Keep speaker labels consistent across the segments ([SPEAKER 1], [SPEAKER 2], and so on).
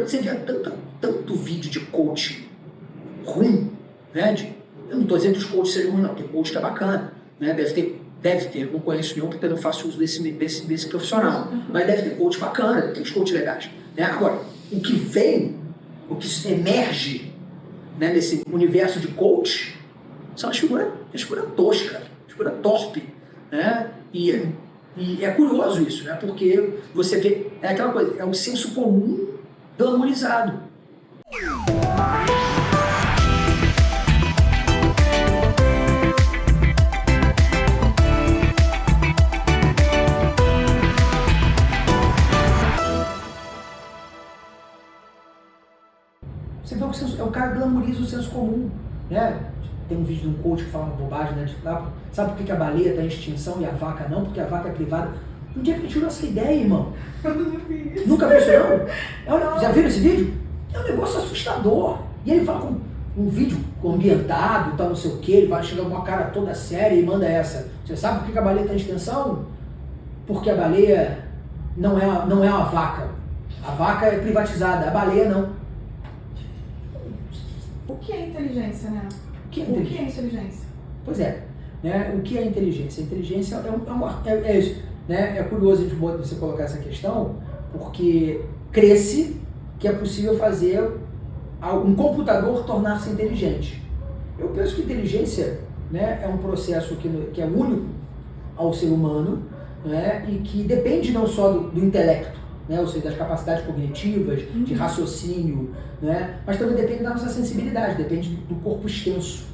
[SPEAKER 1] quando você vê tanto vídeo de coach ruim, né? Eu não estou dizendo que os coaches sejam ruins, não. Tem coach que é bacana, né? Deve ter, eu não conheço nenhum porque eu não faço uso desse profissional. Mas deve ter coach bacana, tem os coaches legais. Né? Agora, o que emerge, né, nesse universo de coach são as figuras toscas, as figuras torpe. Né? E é curioso isso, né? Porque você vê, é aquela coisa, é um senso comum glamorizado. Você vê o cara glamoriza o senso comum, né? Tem um vídeo de um coach que fala uma bobagem, né? Sabe por que a baleia está em extinção e a vaca não? Porque a vaca é privada. Onde é que ele tirou essa ideia, irmão?
[SPEAKER 2] Eu não vi isso.
[SPEAKER 1] Nunca viu isso, não? Já viram esse vídeo? É um negócio assustador. E ele fala com um vídeo ambientado, tal, não sei o que, ele vai chegar com uma cara toda séria e manda essa. Você sabe por que a baleia está em extinção? Porque a baleia não é uma vaca. A vaca é privatizada, a baleia não.
[SPEAKER 2] O que é inteligência, né?
[SPEAKER 1] O que é
[SPEAKER 2] inteligência?
[SPEAKER 1] Pois é, né? O que é inteligência? A inteligência é isso. Né? É curioso a gente você colocar essa questão, porque cresce que é possível fazer um computador tornar-se inteligente. Eu penso que inteligência, né, é um processo que é único ao ser humano, né, e que depende não só do intelecto, né, ou seja, das capacidades cognitivas, de raciocínio, né, mas também depende da nossa sensibilidade, depende do corpo extenso,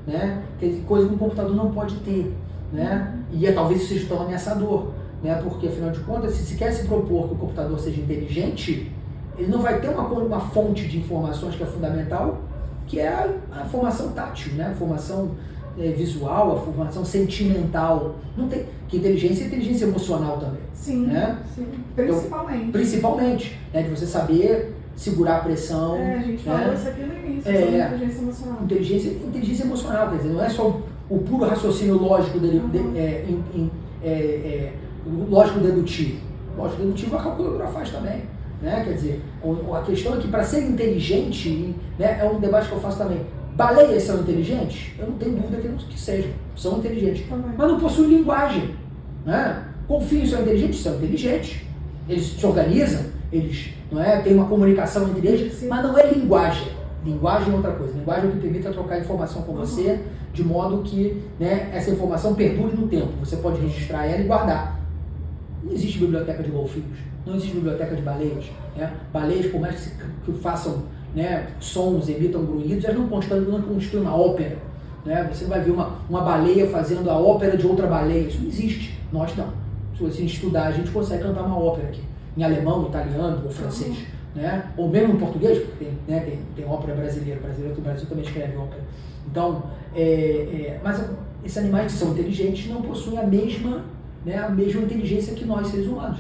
[SPEAKER 1] né, tem coisa que um computador não pode ter, né, e talvez isso seja tão ameaçador, né, porque afinal de contas, se quer se propor que o computador seja inteligente, ele não vai ter uma fonte de informações que é fundamental, que é a formação tátil, né, a formação visual, a formação sentimental. Não tem, que inteligência é inteligência emocional também.
[SPEAKER 2] Sim,
[SPEAKER 1] né?
[SPEAKER 2] Sim. Principalmente.
[SPEAKER 1] Então, principalmente, né, de você saber segurar a pressão.
[SPEAKER 2] A gente falou isso aqui no início, sobre inteligência emocional.
[SPEAKER 1] Inteligência emocional, quer dizer, não é só o puro raciocínio lógico lógico dedutivo. Lógico dedutivo a calculadora faz também. Né? Quer dizer, a questão é que para ser inteligente, né, é um debate que eu faço também. Baleias são inteligentes? Eu não tenho dúvida que sejam, são inteligentes.
[SPEAKER 2] Também.
[SPEAKER 1] Mas não possuem linguagem. Né? Golfinhos são inteligentes? São inteligentes. Eles se organizam, eles têm uma comunicação entre eles,
[SPEAKER 2] Sim.
[SPEAKER 1] Mas não é linguagem. Linguagem é outra coisa. Linguagem é o que permite trocar informação com você, de modo que, né, essa informação perdure no tempo. Você pode registrar ela e guardar. Não existe biblioteca de golfinhos, não existe biblioteca de baleias. Né? Baleias, por mais que façam, né, sons, emitam grunhidos, elas não constituem uma ópera. Né? Você não vai ver uma baleia fazendo a ópera de outra baleia, isso não existe. Nós não. Se você estudar, a gente consegue cantar uma ópera aqui, em alemão, italiano ou francês. Né? Ou mesmo em português, porque tem ópera brasileira, o Brasil também escreve ópera. Então, mas esses animais que são inteligentes não possuem a mesma inteligência que nós, seres humanos.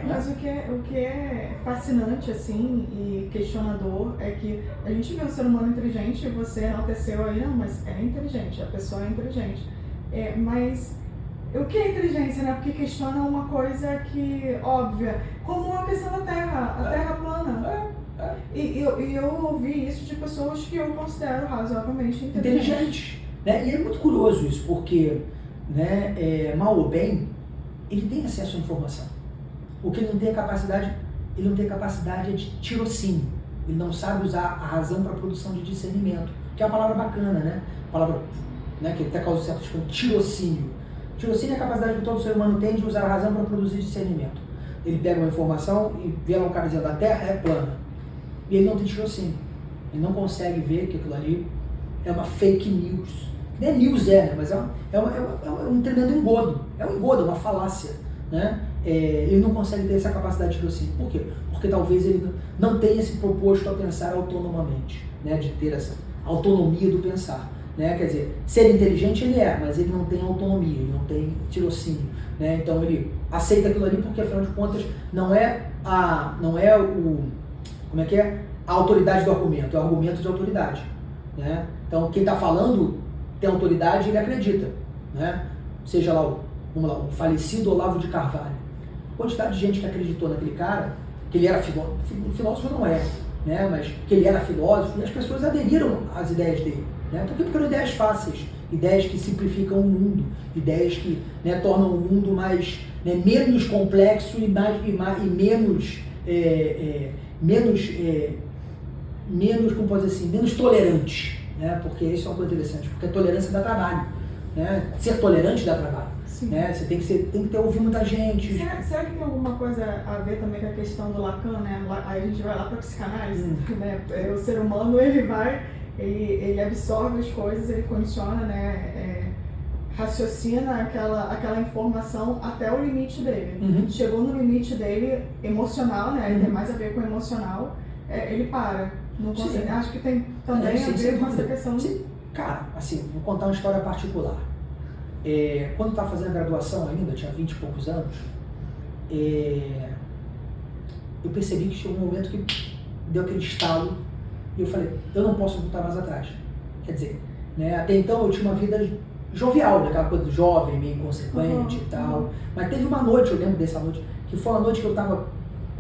[SPEAKER 2] Mas o que é fascinante, assim, e questionador, é que a gente vê um ser humano inteligente, você enalteceu aí, não, mas é inteligente, a pessoa é inteligente. Mas o que é inteligência, né? Porque questiona uma coisa que, óbvia, como a questão da Terra, a Terra plana. E eu ouvi isso de pessoas que eu considero razoavelmente inteligentes.
[SPEAKER 1] Né? E é muito curioso isso, porque, né, mal ou bem, ele tem acesso à informação. O que ele não tem capacidade é de tirocínio. Ele não sabe usar a razão para a produção de discernimento, que é uma palavra bacana, né? Palavra, né, que até causa certo tirocínio. Tirocínio é a capacidade que todo ser humano tem de usar a razão para produzir discernimento. Ele pega uma informação e vê lá um cara dizendo a Terra é plana. E ele não tem tirocínio. Ele não consegue ver que aquilo ali é uma fake news. Nem news né? Mas é um tremendo engodo. É um engodo, é uma falácia. Né? Ele não consegue ter essa capacidade de tirocínio. Por quê? Porque talvez ele não tenha se proposto a pensar autonomamente, né? De ter essa autonomia do pensar. Né? Quer dizer, ser inteligente ele mas ele não tem autonomia, ele não tem tirocínio. Né? Então ele aceita aquilo ali porque, afinal de contas, não é a autoridade do argumento, é o argumento de autoridade. Né? Então quem está falando tem autoridade e ele acredita. Né? Seja lá o falecido Olavo de Carvalho. A quantidade de gente que acreditou naquele cara, que ele era filósofo não é, né? Mas que ele era filósofo, e as pessoas aderiram às ideias dele. Né? Por quê? Porque eram ideias fáceis, ideias que simplificam o mundo, ideias que, né, tornam o mundo mais, né, menos complexo e menos, como pode dizer assim, menos tolerante, né? Porque isso é uma coisa interessante, porque a tolerância dá trabalho, né? Ser tolerante dá trabalho, né? Você tem que ter ouvido muita gente.
[SPEAKER 2] Será que tem alguma coisa a ver também com a questão do Lacan, né? Aí a gente vai lá para a psicanálise, né? O ser humano, ele absorve as coisas, ele condiciona, né? Raciocina aquela informação até o limite dele. Chegou no limite dele emocional, né? Tem mais a ver com o emocional, ele para. Não consegue. Acho que tem também a ver com essa questão.
[SPEAKER 1] Cara, assim, vou contar uma história particular. Quando eu estava fazendo a graduação ainda, tinha 20 e poucos anos, eu percebi que chegou um momento que deu aquele estalo e eu falei, eu não posso voltar mais atrás. Quer dizer, né, até então eu tinha uma vida jovial, né, aquela coisa do jovem, meio inconsequente e tal. Mas teve uma noite, eu lembro dessa noite, que foi uma noite que eu estava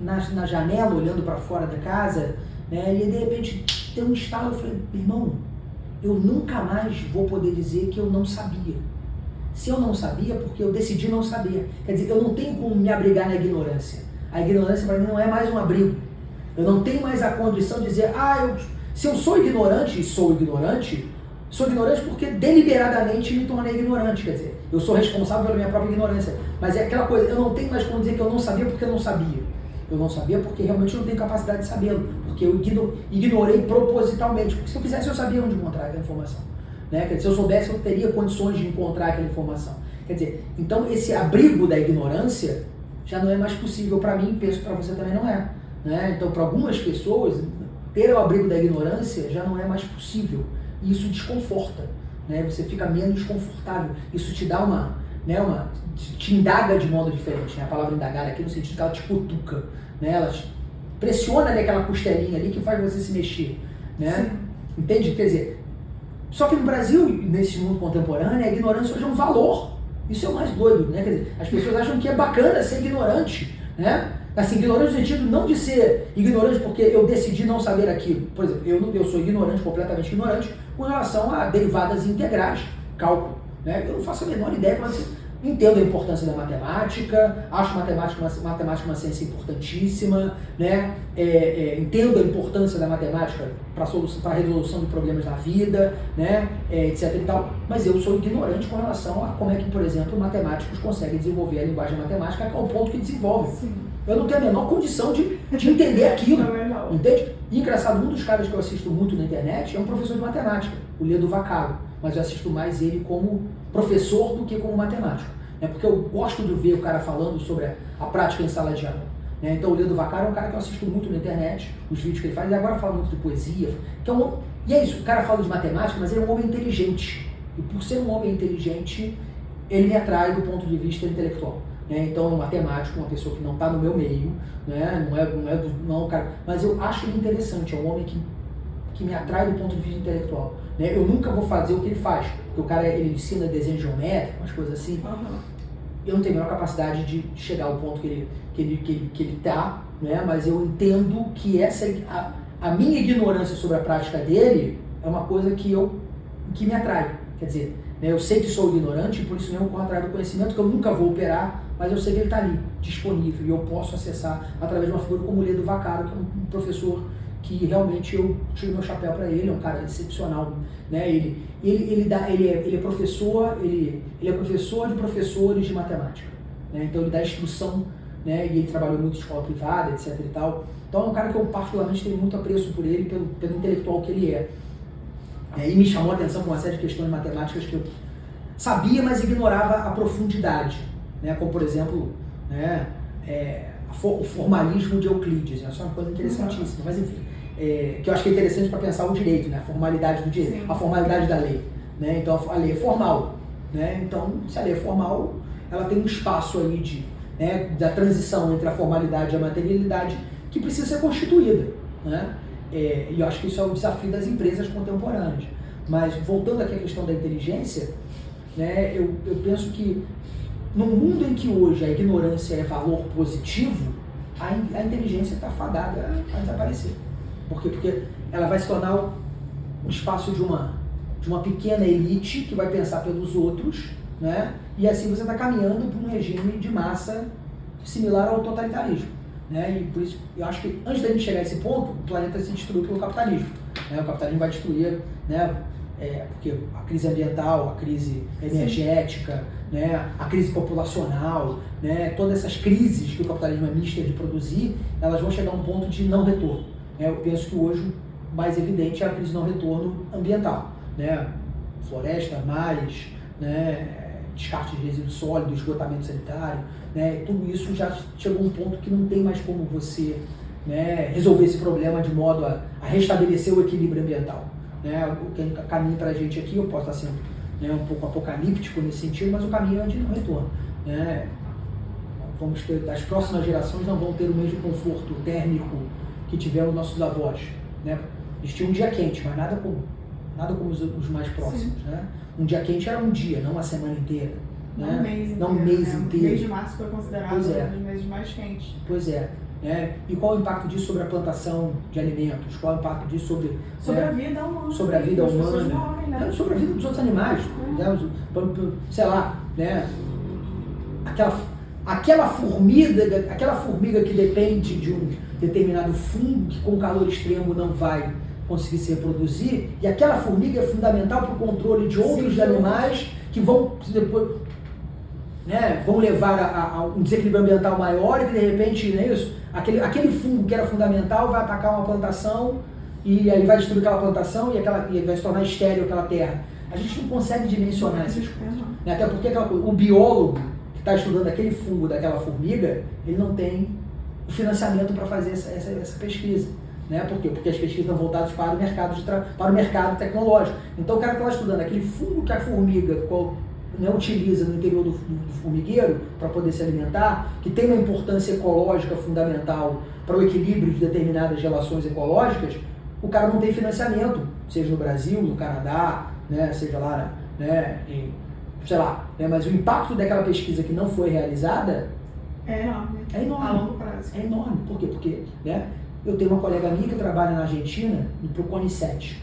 [SPEAKER 1] na janela olhando para fora da casa, né, e de repente deu um estalo, eu falei, irmão, eu nunca mais vou poder dizer que eu não sabia. Se eu não sabia, porque eu decidi não saber. Quer dizer, eu não tenho como me abrigar na ignorância. A ignorância para mim não é mais um abrigo. Eu não tenho mais a condição de dizer, se eu sou ignorante, e sou ignorante porque deliberadamente me tornei ignorante. Quer dizer, eu sou responsável pela minha própria ignorância. Mas é aquela coisa, eu não tenho mais como dizer que eu não sabia porque eu não sabia. Eu não sabia porque realmente eu não tenho capacidade de sabê-lo. Porque eu ignorei propositalmente. Porque se eu quisesse, eu sabia onde encontrar aquela informação. Né? Quer dizer, se eu soubesse, eu teria condições de encontrar aquela informação. Quer dizer, então esse abrigo da ignorância já não é mais possível para mim, penso que para você também não é. Né? Então, para algumas pessoas, ter o abrigo da ignorância já não é mais possível. E isso desconforta. Né? Você fica menos confortável. Isso te dá te indaga de modo diferente. Né? A palavra indagar aqui no sentido que ela te cutuca. Né? Ela te pressiona ali aquela costelinha ali que faz você se mexer. Né? Entende? Quer dizer, só que no Brasil, nesse mundo contemporâneo, a ignorância hoje é um valor. Isso é o mais doido, né? Quer dizer, as pessoas acham que é bacana ser ignorante, né? Assim, ignorante no sentido não de ser ignorante porque eu decidi não saber aquilo. Por exemplo, eu sou ignorante, completamente ignorante, com relação a derivadas integrais, cálculo, né? Eu não faço a menor ideia, mas entendo a importância da matemática, acho matemática uma ciência importantíssima, né? Entendo a importância da matemática para a resolução de problemas da vida, né? Etc. e tal, mas eu sou ignorante com relação a como é que, por exemplo, matemáticos conseguem desenvolver a linguagem matemática ao ponto que desenvolvem.
[SPEAKER 2] Sim.
[SPEAKER 1] Eu não tenho a menor condição de entender aquilo, entende? E engraçado, um dos caras que eu assisto muito na internet é um professor de matemática, o Ledo Vaccaro, mas eu assisto mais ele como professor do que como matemático, né? Porque eu gosto de ver o cara falando sobre a prática em sala de aula. Né? Então o Ledo Vaccaro é um cara que eu assisto muito na internet, os vídeos que ele faz, e agora fala muito de poesia. Então, e é isso, o cara fala de matemática, mas ele é um homem inteligente. E por ser um homem inteligente, ele me atrai do ponto de vista intelectual. Né? Então é um matemático, uma pessoa que não está no meu meio, né? não, cara, mas eu acho ele interessante, é um homem que me atrai do ponto de vista intelectual. Né? Eu nunca vou fazer o que ele faz, porque o cara ele ensina desenho geométrico, umas coisas assim. Eu não tenho a menor capacidade de chegar ao ponto que ele está, né? Mas eu entendo que a minha ignorância sobre a prática dele é uma coisa que me atrai. Quer dizer, né? Eu sei que sou ignorante e por isso mesmo corro atrás do conhecimento que eu nunca vou operar, mas eu sei que ele está ali, disponível, e eu posso acessar através de uma figura como o Ledo Vaccaro, que é um professor que realmente eu tiro meu chapéu para ele, é um cara excepcional, né? Ele é professor, ele é professor de professores de matemática, né? Então ele dá instrução, né? E ele trabalhou muito em escola privada, etc e tal. Então é um cara que eu particularmente tenho muito apreço por ele, pelo intelectual que ele é. E me chamou a atenção com uma série de questões matemáticas que eu sabia, mas ignorava a profundidade, né? Como por exemplo, né? O formalismo de Euclides, né? Isso é uma coisa interessantíssima, mas enfim, que eu acho que é interessante para pensar o direito, né? A formalidade do direito, sim, a formalidade da lei, né? Então a lei é formal, né? Então se a lei é formal, ela tem um espaço aí da transição entre a formalidade e a materialidade que precisa ser constituída, né? E eu acho que isso é um desafio das empresas contemporâneas. Mas voltando aqui à questão da inteligência, né? Eu penso que no mundo em que hoje a ignorância é valor positivo, a inteligência está fadada a desaparecer. Por quê? Porque ela vai se tornar um espaço de uma pequena elite que vai pensar pelos outros, né? E assim você está caminhando para um regime de massa similar ao totalitarismo, né? E por isso eu acho que antes da gente chegar a esse ponto, o planeta se destruiu pelo capitalismo, né? O capitalismo vai destruir, né? Porque a crise ambiental, a crise energética, né? A crise populacional, né? Todas essas crises que o capitalismo é mister de produzir, elas vão chegar a um ponto de não retorno, né? Eu penso que hoje o mais evidente é a crise de não retorno ambiental, né? Floresta, mares, né? Descarte de resíduos sólidos, esgotamento sanitário, né? Tudo isso já chegou a um ponto que não tem mais como você, né, resolver esse problema de modo a restabelecer o equilíbrio ambiental, né? O que caminho para a gente aqui, eu posso estar sendo, né, um pouco apocalíptico nesse sentido, mas o caminho é de não retorno, né? Vamos ter, as próximas gerações não vão ter o mesmo conforto térmico que tiveram nossos avós, né? Eles tinham um dia quente, mas nada como os mais próximos, né? Um dia quente era um dia, não uma semana inteira.
[SPEAKER 2] Não
[SPEAKER 1] né?
[SPEAKER 2] um mês inteiro.
[SPEAKER 1] Não um mês
[SPEAKER 2] né?
[SPEAKER 1] inteiro.
[SPEAKER 2] O mês de março foi considerado um dos meses mais quentes.
[SPEAKER 1] Pois é. Né? E qual o impacto disso sobre a plantação de alimentos? Qual o impacto disso sobre
[SPEAKER 2] a vida humana?
[SPEAKER 1] Sobre a vida humana.
[SPEAKER 2] Morrem, né?
[SPEAKER 1] Sobre a vida dos outros animais. Né? Sei lá, né? Aquela formiga que depende de um determinado fungo que com calor extremo não vai conseguir se reproduzir, e aquela formiga é fundamental para o controle de outros animais que vão depois, né, vão levar a um desequilíbrio ambiental maior e que de repente, não é isso? Aquele fungo que era fundamental vai atacar uma plantação e aí vai destruir aquela plantação e vai se tornar estéril aquela terra. A gente não consegue dimensionar essas coisas. Né? Até porque o biólogo que está estudando aquele fungo daquela formiga, ele não tem o financiamento para fazer essa pesquisa. Né? Por quê? Porque as pesquisas estão voltadas para o mercado tecnológico. Então o cara que está estudando aquele fungo que a formiga utiliza no interior do formigueiro para poder se alimentar, que tem uma importância ecológica fundamental para o equilíbrio de determinadas relações ecológicas, o cara não tem financiamento, seja no Brasil, no Canadá, né? Seja lá, né? Sei lá, né? Mas o impacto daquela pesquisa que não foi realizada
[SPEAKER 2] é enorme.
[SPEAKER 1] É enorme.
[SPEAKER 2] A longo prazo.
[SPEAKER 1] É enorme. Por quê? Porque, né? Eu tenho uma colega minha que trabalha na Argentina, no CONICET.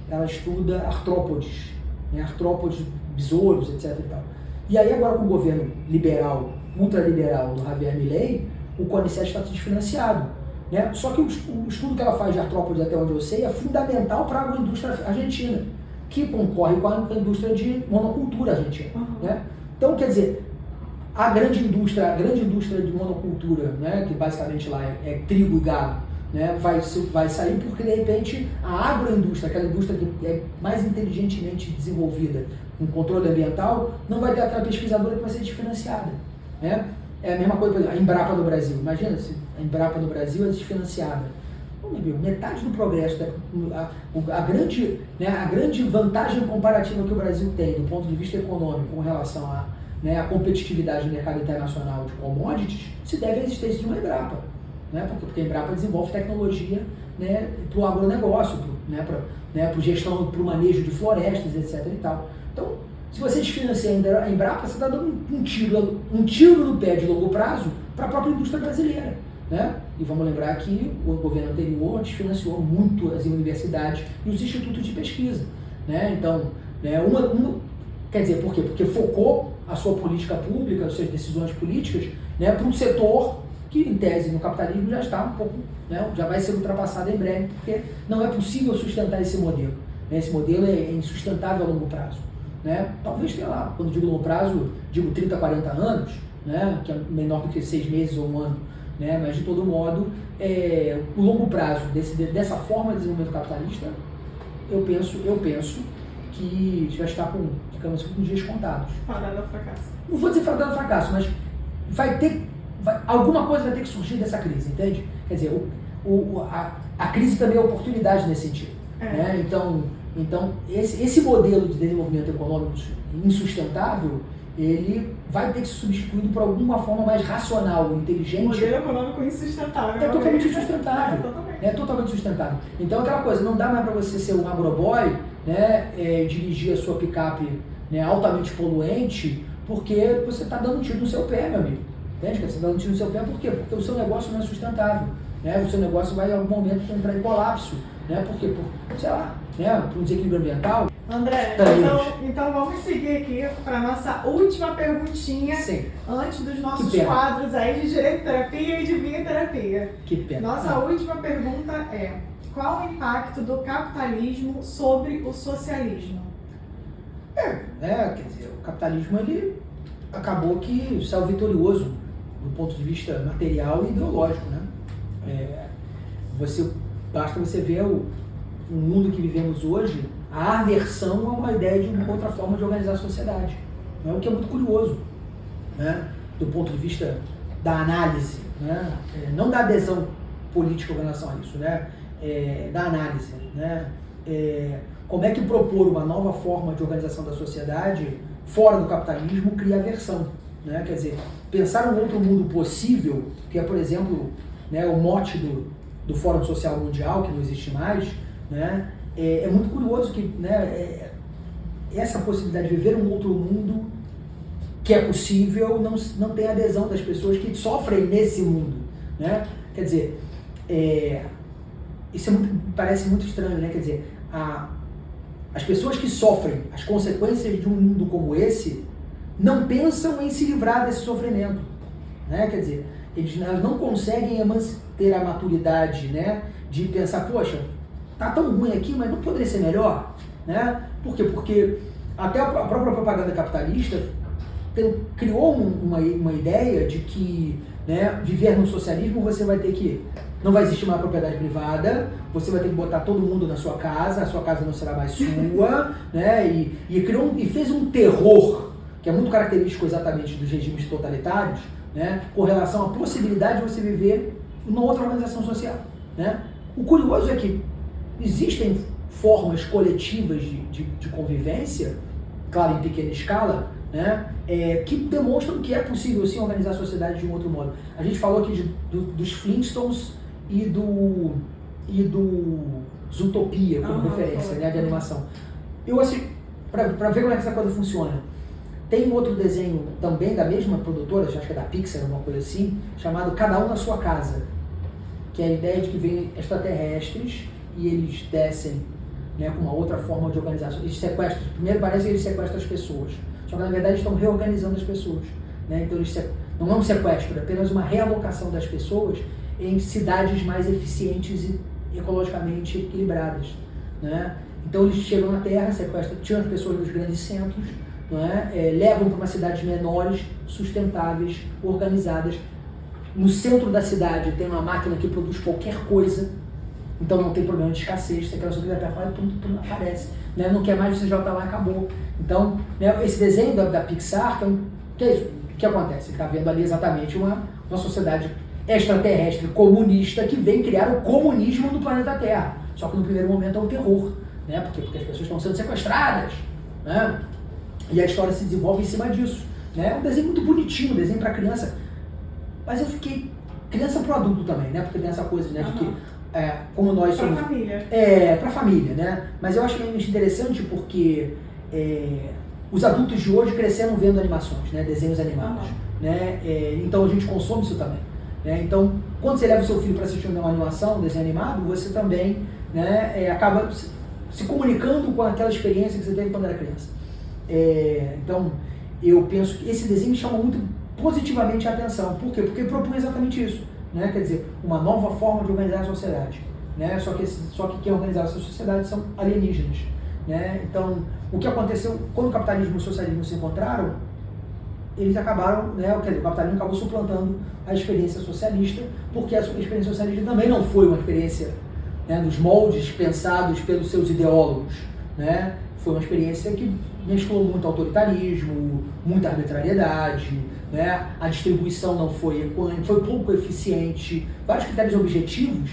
[SPEAKER 1] Ela estuda artrópodes, né? Artrópodes, besouros, etc. E tal. E aí agora com o governo liberal, ultraliberal do Javier Milei, o CONICET está desfinanciado. Né? Só que o estudo que ela faz de artrópodes, até onde eu sei, é fundamental para a agroindústria argentina, que concorre com a indústria de monocultura argentina. Né? Então, quer dizer, a grande indústria de monocultura, né, que basicamente lá é trigo e gado, né, vai sair porque, de repente, a agroindústria, aquela indústria que é mais inteligentemente desenvolvida com controle ambiental, não vai ter aquela pesquisadora que vai ser desfinanciada. Né? É a mesma coisa, por exemplo, a Embrapa no Brasil. Imagina se a Embrapa no Brasil é desfinanciada. Metade do progresso, a grande vantagem comparativa que o Brasil tem do ponto de vista econômico com relação a, né, a competitividade no mercado internacional de commodities, se deve à existência de uma Embrapa. Né? Porque a Embrapa desenvolve tecnologia, né, para o agronegócio, para gestão, para o manejo de florestas, etc. E tal. Então, se você desfinancia a Embrapa, você está dando um tiro no pé de longo prazo para a própria indústria brasileira. Né? E vamos lembrar que o governo anterior desfinanciou muito as universidades e os institutos de pesquisa. Né? Então, né, quer dizer, por quê? Porque focou a sua política pública, as suas decisões políticas, né, para um setor que, em tese, no capitalismo já está um pouco, né, já vai ser ultrapassado em breve, porque não é possível sustentar esse modelo. Né? Esse modelo é insustentável a longo prazo. Né? Talvez, sei lá, quando digo longo prazo, digo 30, 40 anos, né, que é menor do que 6 meses ou um ano. Né? Mas, de todo modo, o longo prazo dessa forma de desenvolvimento capitalista, eu penso que já está com, digamos, com dias contados.
[SPEAKER 2] Fadado ao fracasso.
[SPEAKER 1] Não vou dizer fadado ao fracasso, mas alguma coisa vai ter que surgir dessa crise, entende? Quer dizer, a crise também é oportunidade nesse sentido. Né? Então esse modelo de desenvolvimento econômico insustentável, ele vai ter que ser substituído por alguma forma mais racional, inteligente.
[SPEAKER 2] O modelo econômico insustentável.
[SPEAKER 1] É totalmente insustentável. É totalmente insustentável. Então, aquela coisa, não dá mais para você ser um agroboy, né, dirigir a sua picape, né, altamente poluente, porque você está dando um tiro no seu pé, meu amigo. Entende? Você está dando um tiro no seu pé por quê? Porque o seu negócio não é sustentável. né? O seu negócio vai em algum momento entrar em colapso, né? Por quê? Sei lá, né? Por um desequilíbrio ambiental.
[SPEAKER 2] André, então vamos seguir aqui para a nossa última perguntinha.
[SPEAKER 1] Sim.
[SPEAKER 2] Antes dos nossos quadros aí de Direito Terapia e de Vinha Terapia.
[SPEAKER 1] Que pena.
[SPEAKER 2] Nossa última pergunta é: qual o impacto do capitalismo sobre o socialismo?
[SPEAKER 1] Quer dizer, o capitalismo ele acabou que saiu vitorioso do ponto de vista material e ideológico, né? Basta você ver o mundo que vivemos hoje, a aversão a uma ideia de uma outra forma de organizar a sociedade, né? O que é muito curioso, né? Do ponto de vista da análise, né? Não da adesão política com relação a isso, né? Da análise, né? Como é que propor uma nova forma de organização da sociedade fora do capitalismo cria aversão, né? Quer dizer, pensar um outro mundo possível, que é, por exemplo, né, o mote do Fórum Social Mundial, que não existe mais, né? É muito curioso que, né, essa possibilidade de viver um outro mundo que é possível não tem adesão das pessoas que sofrem nesse mundo, né? Quer dizer, isso parece muito estranho, né? Quer dizer, as pessoas que sofrem as consequências de um mundo como esse não pensam em se livrar desse sofrimento, né? Quer dizer, elas não conseguem ter a maturidade, né, de pensar, poxa, tá tão ruim aqui, mas não poderia ser melhor, né? Por quê? Porque até a própria propaganda capitalista criou uma ideia de que, né, viver no socialismo você vai ter que não vai existir mais propriedade privada, você vai ter que botar todo mundo na sua casa, a sua casa não será mais sua, né? E fez um terror, que é muito característico exatamente dos regimes totalitários, né? Com relação à possibilidade de você viver numa outra organização social, né? O curioso é que existem formas coletivas de convivência, claro, em pequena escala, né, que demonstram que é possível sim organizar a sociedade de um outro modo. A gente falou aqui dos Flintstones e do Zootopia como referência, né, de animação. Eu assim, para ver como é que essa coisa funciona, tem outro desenho também da mesma produtora, acho que é da Pixar, alguma coisa assim, chamado Cada Um na Sua Casa, que é a ideia de que vem extraterrestres e eles descem, né, com uma outra forma de organização. Eles sequestram, primeiro parece que eles sequestram as pessoas, só que na verdade estão reorganizando as pessoas, né? Então não é um sequestro, é apenas uma realocação das pessoas em cidades mais eficientes e ecologicamente equilibradas, né? Então eles chegam na Terra, sequestram, tiram as pessoas dos grandes centros, não é? Levam para umas cidades menores, sustentáveis, organizadas. No centro da cidade tem uma máquina que produz qualquer coisa, então não tem problema de escassez, se aquela coisa quiser fora, tudo aparece, né? Não quer mais, você já está lá, acabou. Então, né, esse desenho da Pixar, que é isso? O que acontece? Ele está vendo ali exatamente uma sociedade extraterrestre comunista que vem criar o comunismo no planeta Terra. Só que no primeiro momento é um terror, né? Porque as pessoas estão sendo sequestradas, né? E a história se desenvolve em cima disso, né? É um desenho muito bonitinho, um desenho para criança. Mas eu fiquei criança para adulto também, né? Porque tem essa coisa, né, de que como nós somos...
[SPEAKER 2] Para família.
[SPEAKER 1] Para família, né? Mas eu acho que é interessante porque os adultos de hoje cresceram vendo animações, né? Desenhos animados, né? Então a gente consome isso também, né? Então, quando você leva o seu filho para assistir uma animação, um desenho animado, você também, né, acaba se comunicando com aquela experiência que você teve quando era criança. Então, eu penso que esse desenho me chama muito positivamente a atenção. Por quê? Porque propõe exatamente isso, né? Quer dizer, uma nova forma de organizar a sociedade, né? Só que quem organizava essa sociedade são alienígenas, né? Então, o que aconteceu quando o capitalismo e o socialismo se encontraram, eles acabaram, né? Quer dizer, o capitalismo acabou suplantando a experiência socialista, porque a experiência socialista também não foi uma experiência, né, dos moldes pensados pelos seus ideólogos, né? Foi uma experiência que mesclou muito autoritarismo, muita arbitrariedade, né? A distribuição não foi equânime, foi pouco eficiente, vários critérios objetivos.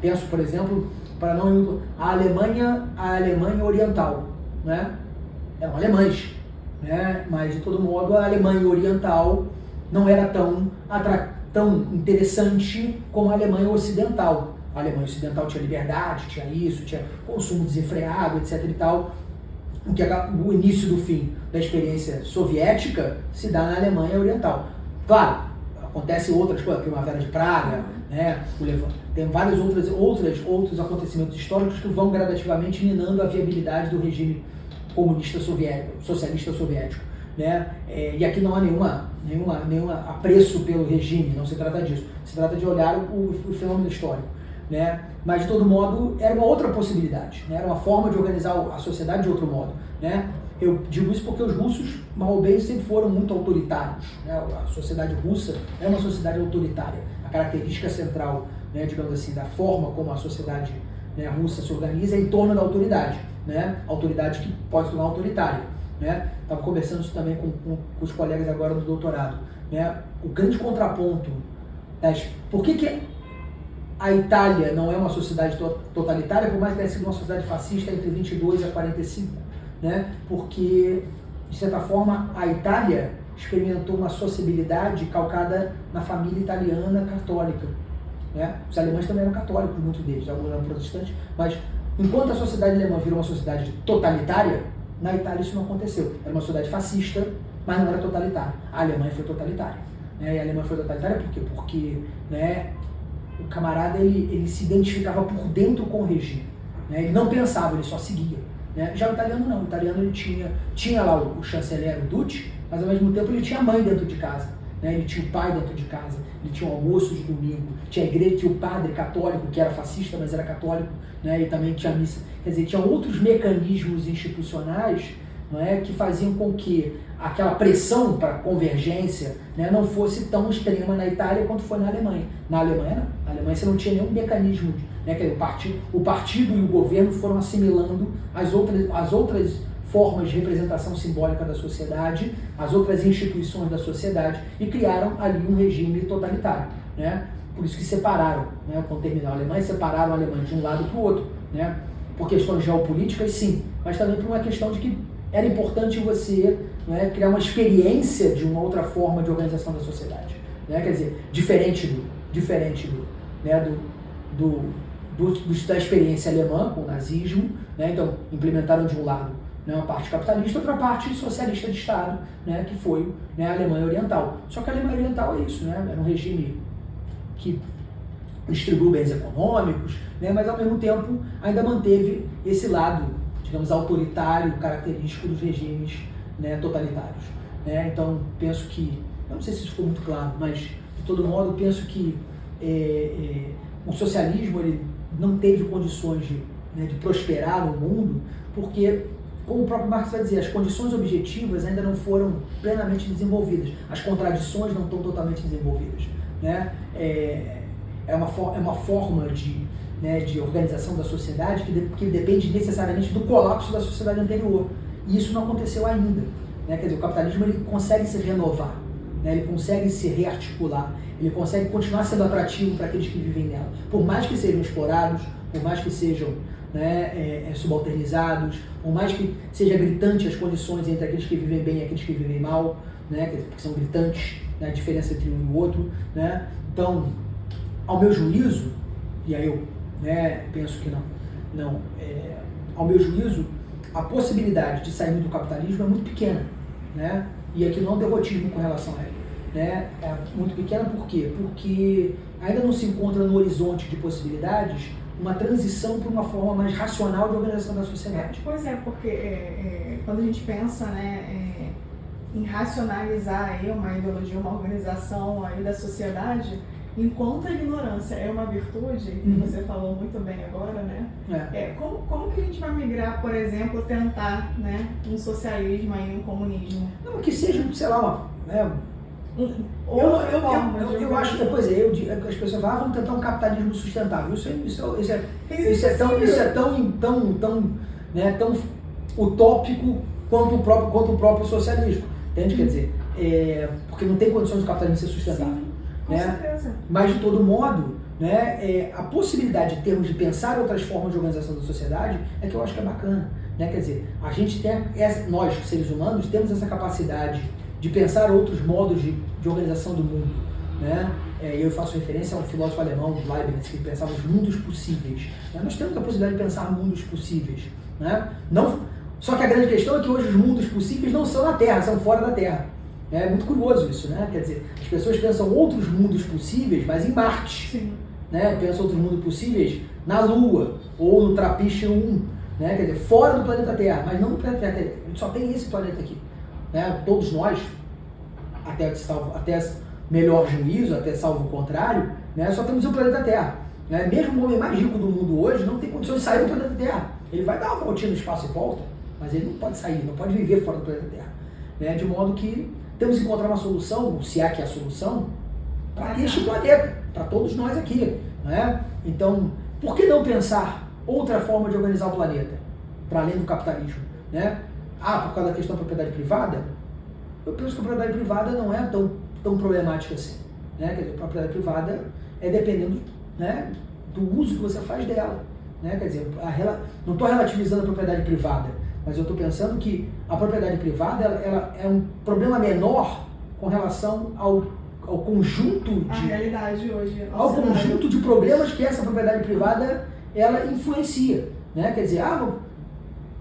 [SPEAKER 1] Penso, por exemplo, para não a Alemanha Oriental, né? Eram alemães, né? Mas de todo modo a Alemanha Oriental não era tão interessante como a Alemanha Ocidental. A Alemanha Ocidental tinha liberdade, tinha isso, tinha consumo desenfreado, etc. e tal. O início do fim da experiência soviética se dá na Alemanha Oriental. Claro, acontece outras coisas, a Primavera de Praga, né? Tem vários outros acontecimentos históricos que vão gradativamente minando a viabilidade do regime comunista soviético, socialista soviético, né? E aqui não há nenhum apreço pelo regime, não se trata disso. Se trata de olhar o fenômeno histórico, né? Mas, de todo modo, era uma outra possibilidade, né? Era uma forma de organizar a sociedade de outro modo, né? Eu digo isso porque os russos, mal ou bem, sempre foram muito autoritários, né? A sociedade russa é uma sociedade autoritária. A característica central, né, digamos assim, da forma como a sociedade, né, russa se organiza é em torno da autoridade, né? Autoridade que pode se tornar autoritária, né? Estava conversando isso também com os colegas agora do doutorado, né? O grande contraponto, por que a Itália não é uma sociedade totalitária, por mais que tenha sido uma sociedade fascista entre 22 a 45, né? Porque, de certa forma, a Itália experimentou uma sociabilidade calcada na família italiana católica, né? Os alemães também eram católicos, muitos deles, alguns eram protestantes, mas enquanto a sociedade alemã virou uma sociedade totalitária, na Itália isso não aconteceu. Era uma sociedade fascista, mas não era totalitária. A Alemanha foi totalitária, né? E a Alemanha foi totalitária por quê? Porque, né, o camarada ele se identificava por dentro com o regime, né? Ele não pensava, ele só seguia, né? Já o italiano não. O italiano ele tinha lá o chanceler, o Duce, mas ao mesmo tempo ele tinha a mãe dentro de casa, né? Ele tinha o pai dentro de casa, ele tinha o almoço de domingo, tinha a igreja, tinha o padre católico, que era fascista, mas era católico, né? E também tinha a missa. Quer dizer, tinha outros mecanismos institucionais, não é, que faziam com que aquela pressão para convergência, né, não fosse tão extrema na Itália quanto foi na Alemanha. Na Alemanha, não. Na Alemanha você não tinha nenhum mecanismo, né, que o partido e o governo foram assimilando as outras formas de representação simbólica da sociedade, as outras instituições da sociedade, e criaram ali um regime totalitário, né? Por isso que separaram, né, quando terminou a Alemanha, separaram a Alemanha de um lado para o outro, né? Por questões geopolíticas, sim, mas também por uma questão de que era importante você, né, criar uma experiência de uma outra forma de organização da sociedade, né? Quer dizer, diferente né, da experiência alemã com o nazismo, né? Então implementaram de um lado, né, uma parte capitalista, outra parte socialista de Estado, né, que foi, né, a Alemanha Oriental. Só que a Alemanha Oriental é isso, né? Era um regime que distribuiu bens econômicos, né, mas ao mesmo tempo ainda manteve esse lado, digamos, autoritário, característico dos regimes, né, totalitários, né? Então, penso que, eu não sei se isso ficou muito claro, mas, de todo modo, penso que o socialismo ele não teve condições de prosperar no mundo, porque, como o próprio Marx vai dizer, as condições objetivas ainda não foram plenamente desenvolvidas, as contradições não estão totalmente desenvolvidas, né? É uma forma de organização da sociedade que depende necessariamente do colapso da sociedade anterior. E isso não aconteceu ainda, né? Quer dizer, o capitalismo ele consegue se renovar, né? Ele consegue se rearticular, ele consegue continuar sendo atrativo para aqueles que vivem nela. Por mais que sejam explorados, por mais que sejam, né, subalternizados, por mais que seja gritante as condições entre aqueles que vivem bem e aqueles que vivem mal, né? Porque são gritantes, né, a diferença entre um e o outro, né? Então, ao meu juízo, e aí eu, né, penso que ao meu juízo, a possibilidade de sair do capitalismo é muito pequena, né? E aqui não há um derrotismo com relação a ele, né? É muito pequena por quê? Porque ainda não se encontra no horizonte de possibilidades uma transição para uma forma mais racional de organização da sociedade.
[SPEAKER 2] Pois é, porque quando a gente pensa, né, em racionalizar aí uma ideologia, uma organização aí da sociedade, enquanto a ignorância é uma virtude, que você falou muito bem agora, né? Como que a gente vai migrar, por exemplo, tentar, né, um socialismo aí, um comunismo?
[SPEAKER 1] Não, que seja, sei lá, eu acho que depois as pessoas falam, vamos tentar um capitalismo sustentável. Isso é tão utópico quanto o próprio socialismo. Entende? Quer dizer, porque não tem condições do capitalismo ser sustentável.
[SPEAKER 2] Sim, com certeza.
[SPEAKER 1] Mas, de todo modo, né, a possibilidade de termos de pensar outras formas de organização da sociedade é que eu acho que é bacana. Né? Quer dizer, a gente nós, seres humanos, temos essa capacidade de pensar outros modos de organização do mundo. Né? Eu faço referência a um filósofo alemão, Leibniz, que pensava os mundos possíveis. Né? Nós temos a possibilidade de pensar mundos possíveis. Né? Só que a grande questão é que hoje os mundos possíveis não são na Terra, são fora da Terra. É muito curioso isso, né? Quer dizer, as pessoas pensam outros mundos possíveis, mas em Marte.
[SPEAKER 2] Sim.
[SPEAKER 1] Né? Pensam outros mundos possíveis na Lua, ou no Trapiche 1, né? Quer dizer, fora do planeta Terra, mas não no planeta Terra. A gente só tem esse planeta aqui. Né? Todos nós, até melhor juízo, até salvo o contrário, né? Só temos o planeta Terra. Né? Mesmo o homem mais rico do mundo hoje não tem condições de sair do planeta Terra. Ele vai dar uma voltinha no espaço e volta, mas ele não pode sair, não pode viver fora do planeta Terra. Né? De modo que temos que encontrar uma solução, se há que é a solução, para este planeta, para todos nós aqui. Né? Então, por que não pensar outra forma de organizar o planeta, para além do capitalismo? Né? Por causa da questão da propriedade privada? Eu penso que a propriedade privada não é tão problemática assim. Né? Quer dizer, a propriedade privada é dependendo, né, do uso que você faz dela. Né? Quer dizer, não estou relativizando a propriedade privada, mas eu estou pensando que a propriedade privada ela é um problema menor com relação ao conjunto de...
[SPEAKER 2] A realidade hoje.
[SPEAKER 1] Ao conjunto de problemas que essa propriedade privada ela influencia. Né? Quer dizer,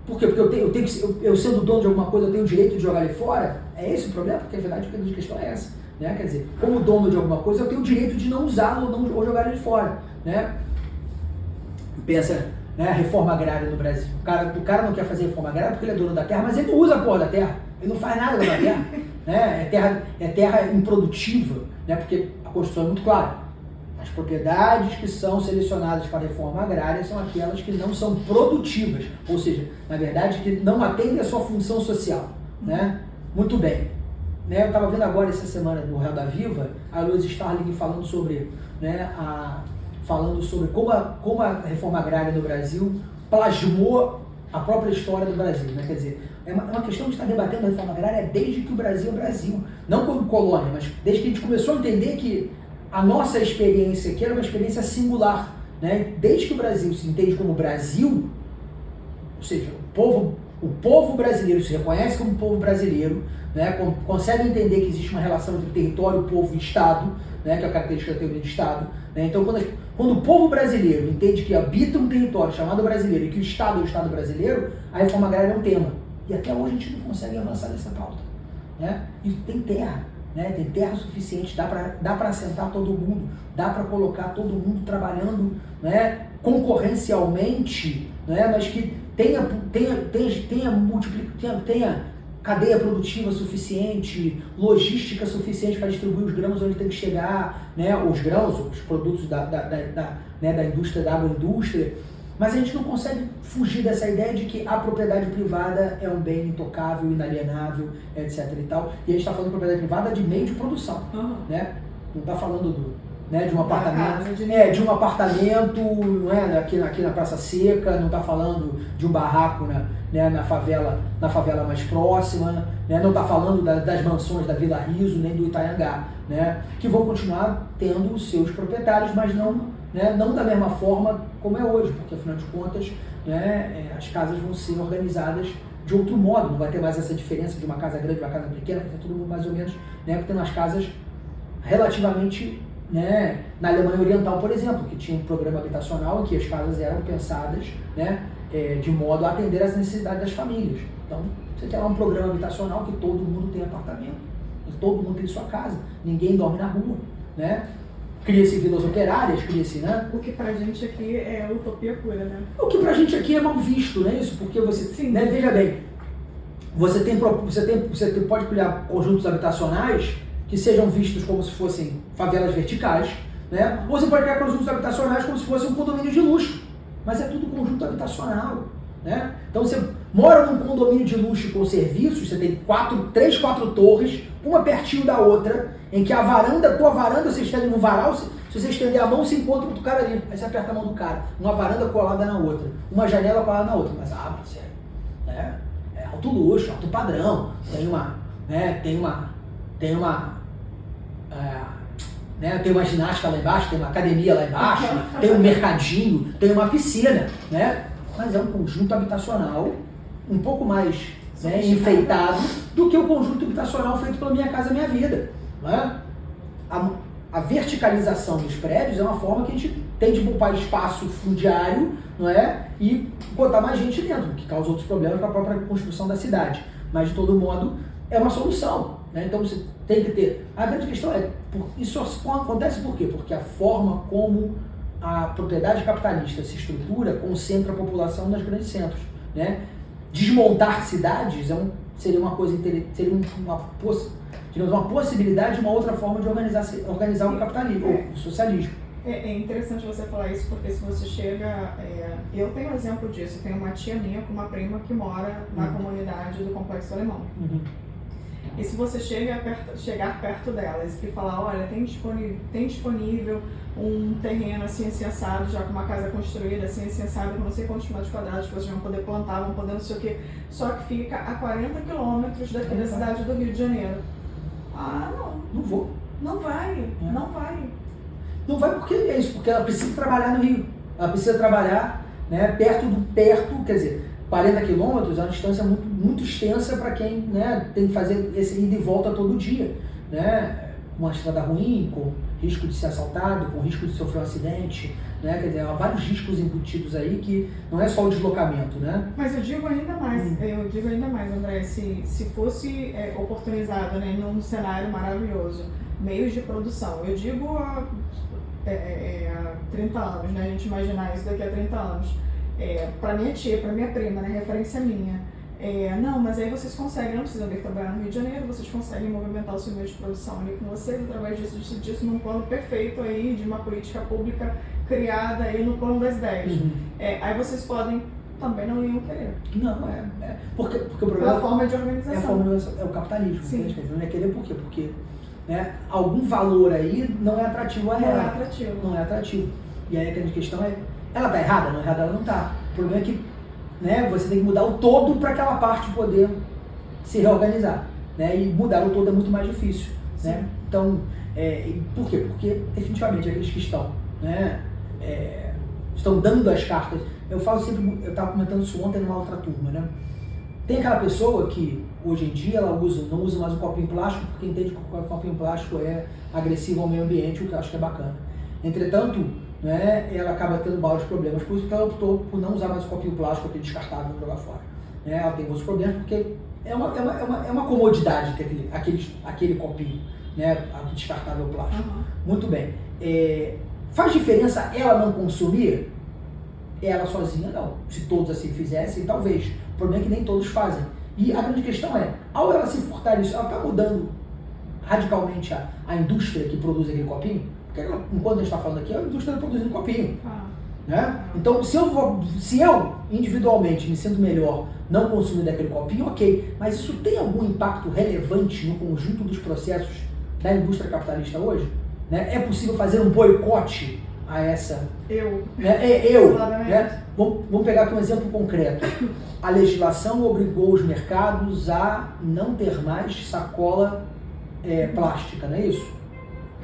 [SPEAKER 1] por quê? Porque eu sendo dono de alguma coisa, eu tenho o direito de jogar ele fora? É esse o problema? Porque a verdade a questão é essa. Né? Quer dizer, como dono de alguma coisa, eu tenho o direito de não usá-lo ou jogar ele fora. Né? Pensa, né, a reforma agrária no Brasil. O cara não quer fazer reforma agrária porque ele é dono da terra, mas ele não usa a porra da terra. Ele não faz nada da terra. Né? É terra improdutiva, né? Porque a Constituição é muito clara. As propriedades que são selecionadas para a reforma agrária são aquelas que não são produtivas, ou seja, na verdade, que não atendem a sua função social. Né? Muito bem. Né? Eu estava vendo agora essa semana no Real da Viva a Luiz Starling falando sobre, né, como a reforma agrária no Brasil plasmou a própria história do Brasil. Né? Quer dizer, é uma questão de estar debatendo a reforma agrária desde que o Brasil é Brasil. Não como colônia, mas desde que a gente começou a entender que a nossa experiência aqui era uma experiência singular. Né? Desde que o Brasil se entende como Brasil, ou seja, o povo brasileiro se reconhece como povo brasileiro, né? Consegue entender que existe uma relação entre território, povo e Estado, né? Que é a característica da teoria de Estado. Né? Então, quando o povo brasileiro entende que habita um território chamado brasileiro e que o Estado é o Estado brasileiro, a reforma agrária é um tema. E até hoje a gente não consegue avançar nessa pauta. Né? E tem terra. Né? Tem terra suficiente, dá para assentar todo mundo, dá para colocar todo mundo trabalhando, né, concorrencialmente, né, mas que tenha cadeia produtiva suficiente, logística suficiente para distribuir os grãos onde tem que chegar, né, os grãos, os produtos da indústria, da agroindústria. Mas a gente não consegue fugir dessa ideia de que a propriedade privada é um bem intocável, inalienável, etc. e tal. E a gente está falando de propriedade privada de meio de produção. Né? Não está falando de um apartamento. De um apartamento, não é? Aqui na Praça Seca, não está falando de um barraco na favela mais próxima, né? Não está falando das mansões da Vila Riso, nem do Itaiangá, né? Que vão continuar tendo os seus proprietários, mas não da mesma forma como é hoje, porque afinal de contas, né, as casas vão ser organizadas de outro modo, não vai ter mais essa diferença de uma casa grande e uma casa pequena, vai ter todo mundo mais ou menos, né, porque tem umas casas relativamente, né, na Alemanha Oriental, por exemplo, que tinha um programa habitacional em que as casas eram pensadas, né, de modo a atender às necessidades das famílias. Então, você tem lá um programa habitacional que todo mundo tem apartamento, todo mundo tem sua casa, ninguém dorme na rua, né? Cria-se vilas operárias, né?
[SPEAKER 2] O que pra gente aqui é utopia pura, né?
[SPEAKER 1] O que pra gente aqui é mal visto, não é isso? Porque você, né, veja bem, você pode criar conjuntos habitacionais que sejam vistos como se fossem favelas verticais, né? Ou você pode criar conjuntos habitacionais como se fosse um condomínio de luxo, mas é tudo conjunto habitacional, né? Então você mora num condomínio de luxo com serviços, você tem 3, 4 torres, uma pertinho da outra, em que tua varanda, você estende no varal, se você estender a mão, você encontra outro cara ali, aí você aperta a mão do cara, uma varanda colada na outra, uma janela colada na outra, mas é alto luxo, alto padrão, tem uma ginástica lá embaixo, tem uma academia lá embaixo, tem um mercadinho, tem uma piscina, né? Mas é um conjunto habitacional um pouco mais, né, enfeitado do que o conjunto habitacional feito pela Minha Casa Minha Vida. Né? A verticalização dos prédios é uma forma que a gente tem de poupar espaço fundiário, não é? E botar mais gente dentro, que causa outros problemas para a própria construção da cidade. Mas, de todo modo, é uma solução. né? Então você tem que ter... A grande questão é, isso acontece por quê? Porque a forma como a propriedade capitalista se estrutura concentra a população nos grandes centros, né? Desmontar cidades seria uma coisa, seria uma possibilidade de uma outra forma de organizar o capitalismo, ou o socialismo.
[SPEAKER 2] É interessante você falar isso, porque se você chega... eu tenho um exemplo disso. Eu tenho uma tia minha com uma prima que mora na comunidade do Complexo Alemão. E se você chegar perto delas e falar, olha, tem disponível um terreno assim assado, já com uma casa construída, assim assado, com não sei quantos metros quadrados que vocês vão poder plantar, vão poder não sei o quê, só que fica a 40 quilômetros daqui da cidade do Rio de Janeiro. Ah, não.
[SPEAKER 1] Não vou.
[SPEAKER 2] Não vai, não vai.
[SPEAKER 1] Não vai porque é isso, porque ela precisa trabalhar no Rio. Ela precisa trabalhar, né, perto, quer dizer, 40 quilômetros é uma distância muito, muito extensa para quem, né, tem que fazer esse ida e volta todo dia, né, uma estrada ruim, com risco de ser assaltado, com risco de sofrer um acidente, né, quer dizer, há vários riscos embutidos aí que não é só o deslocamento, né.
[SPEAKER 2] Mas eu digo ainda mais, André, se fosse oportunizado, né, num cenário maravilhoso, meios de produção, eu digo há 30 anos, né, a gente imaginar isso daqui a 30 anos, para minha tia, para minha prima, né, referência minha, não, mas aí vocês conseguem, não precisam vir trabalhar no Rio de Janeiro, vocês conseguem movimentar o seu meio de produção ali com vocês, através disso, num plano perfeito aí, de uma política pública criada aí no plano das 10. Aí vocês podem, também não iam querer.
[SPEAKER 1] Não, porque o problema...
[SPEAKER 2] É a forma de organização.
[SPEAKER 1] É o capitalismo. Sim. Não ia querer por quê? Porque, né, algum valor aí não é atrativo a ela. Não é atrativo. E aí a grande questão é, ela está errada? Não, errada ela não está. O problema é que, né, você tem que mudar o todo para aquela parte poder se reorganizar. Né, e mudar o todo é muito mais difícil. Né? Então, por quê? Porque definitivamente aqueles que estão, né, estão dando as cartas. Eu falo sempre, eu estava comentando isso ontem numa outra turma, né? Tem aquela pessoa que hoje em dia ela não usa mais o copinho plástico porque entende que o copinho plástico é agressivo ao meio ambiente, o que eu acho que é bacana. Entretanto, né, ela acaba tendo vários problemas, por isso que ela optou por não usar mais o copinho plástico, aquele descartável, jogar fora. Né? Ela tem outros problemas porque é uma comodidade ter aquele copinho, né, descartável plástico. Muito bem. Faz diferença ela não consumir? Ela sozinha não. Se todos assim fizessem, talvez. O problema é que nem todos fazem. E a grande questão é, ao ela se furtar isso, ela está mudando radicalmente a indústria que produz aquele copinho? Porque enquanto a gente está falando aqui, é a indústria produzindo copinho. Né? Então, se eu individualmente me sinto melhor não consumir daquele copinho, ok. Mas isso tem algum impacto relevante no conjunto dos processos da indústria capitalista hoje? Né? É possível fazer um boicote a essa... Né? Vamos pegar aqui um exemplo concreto. A legislação obrigou os mercados a não ter mais sacola plástica, não é isso?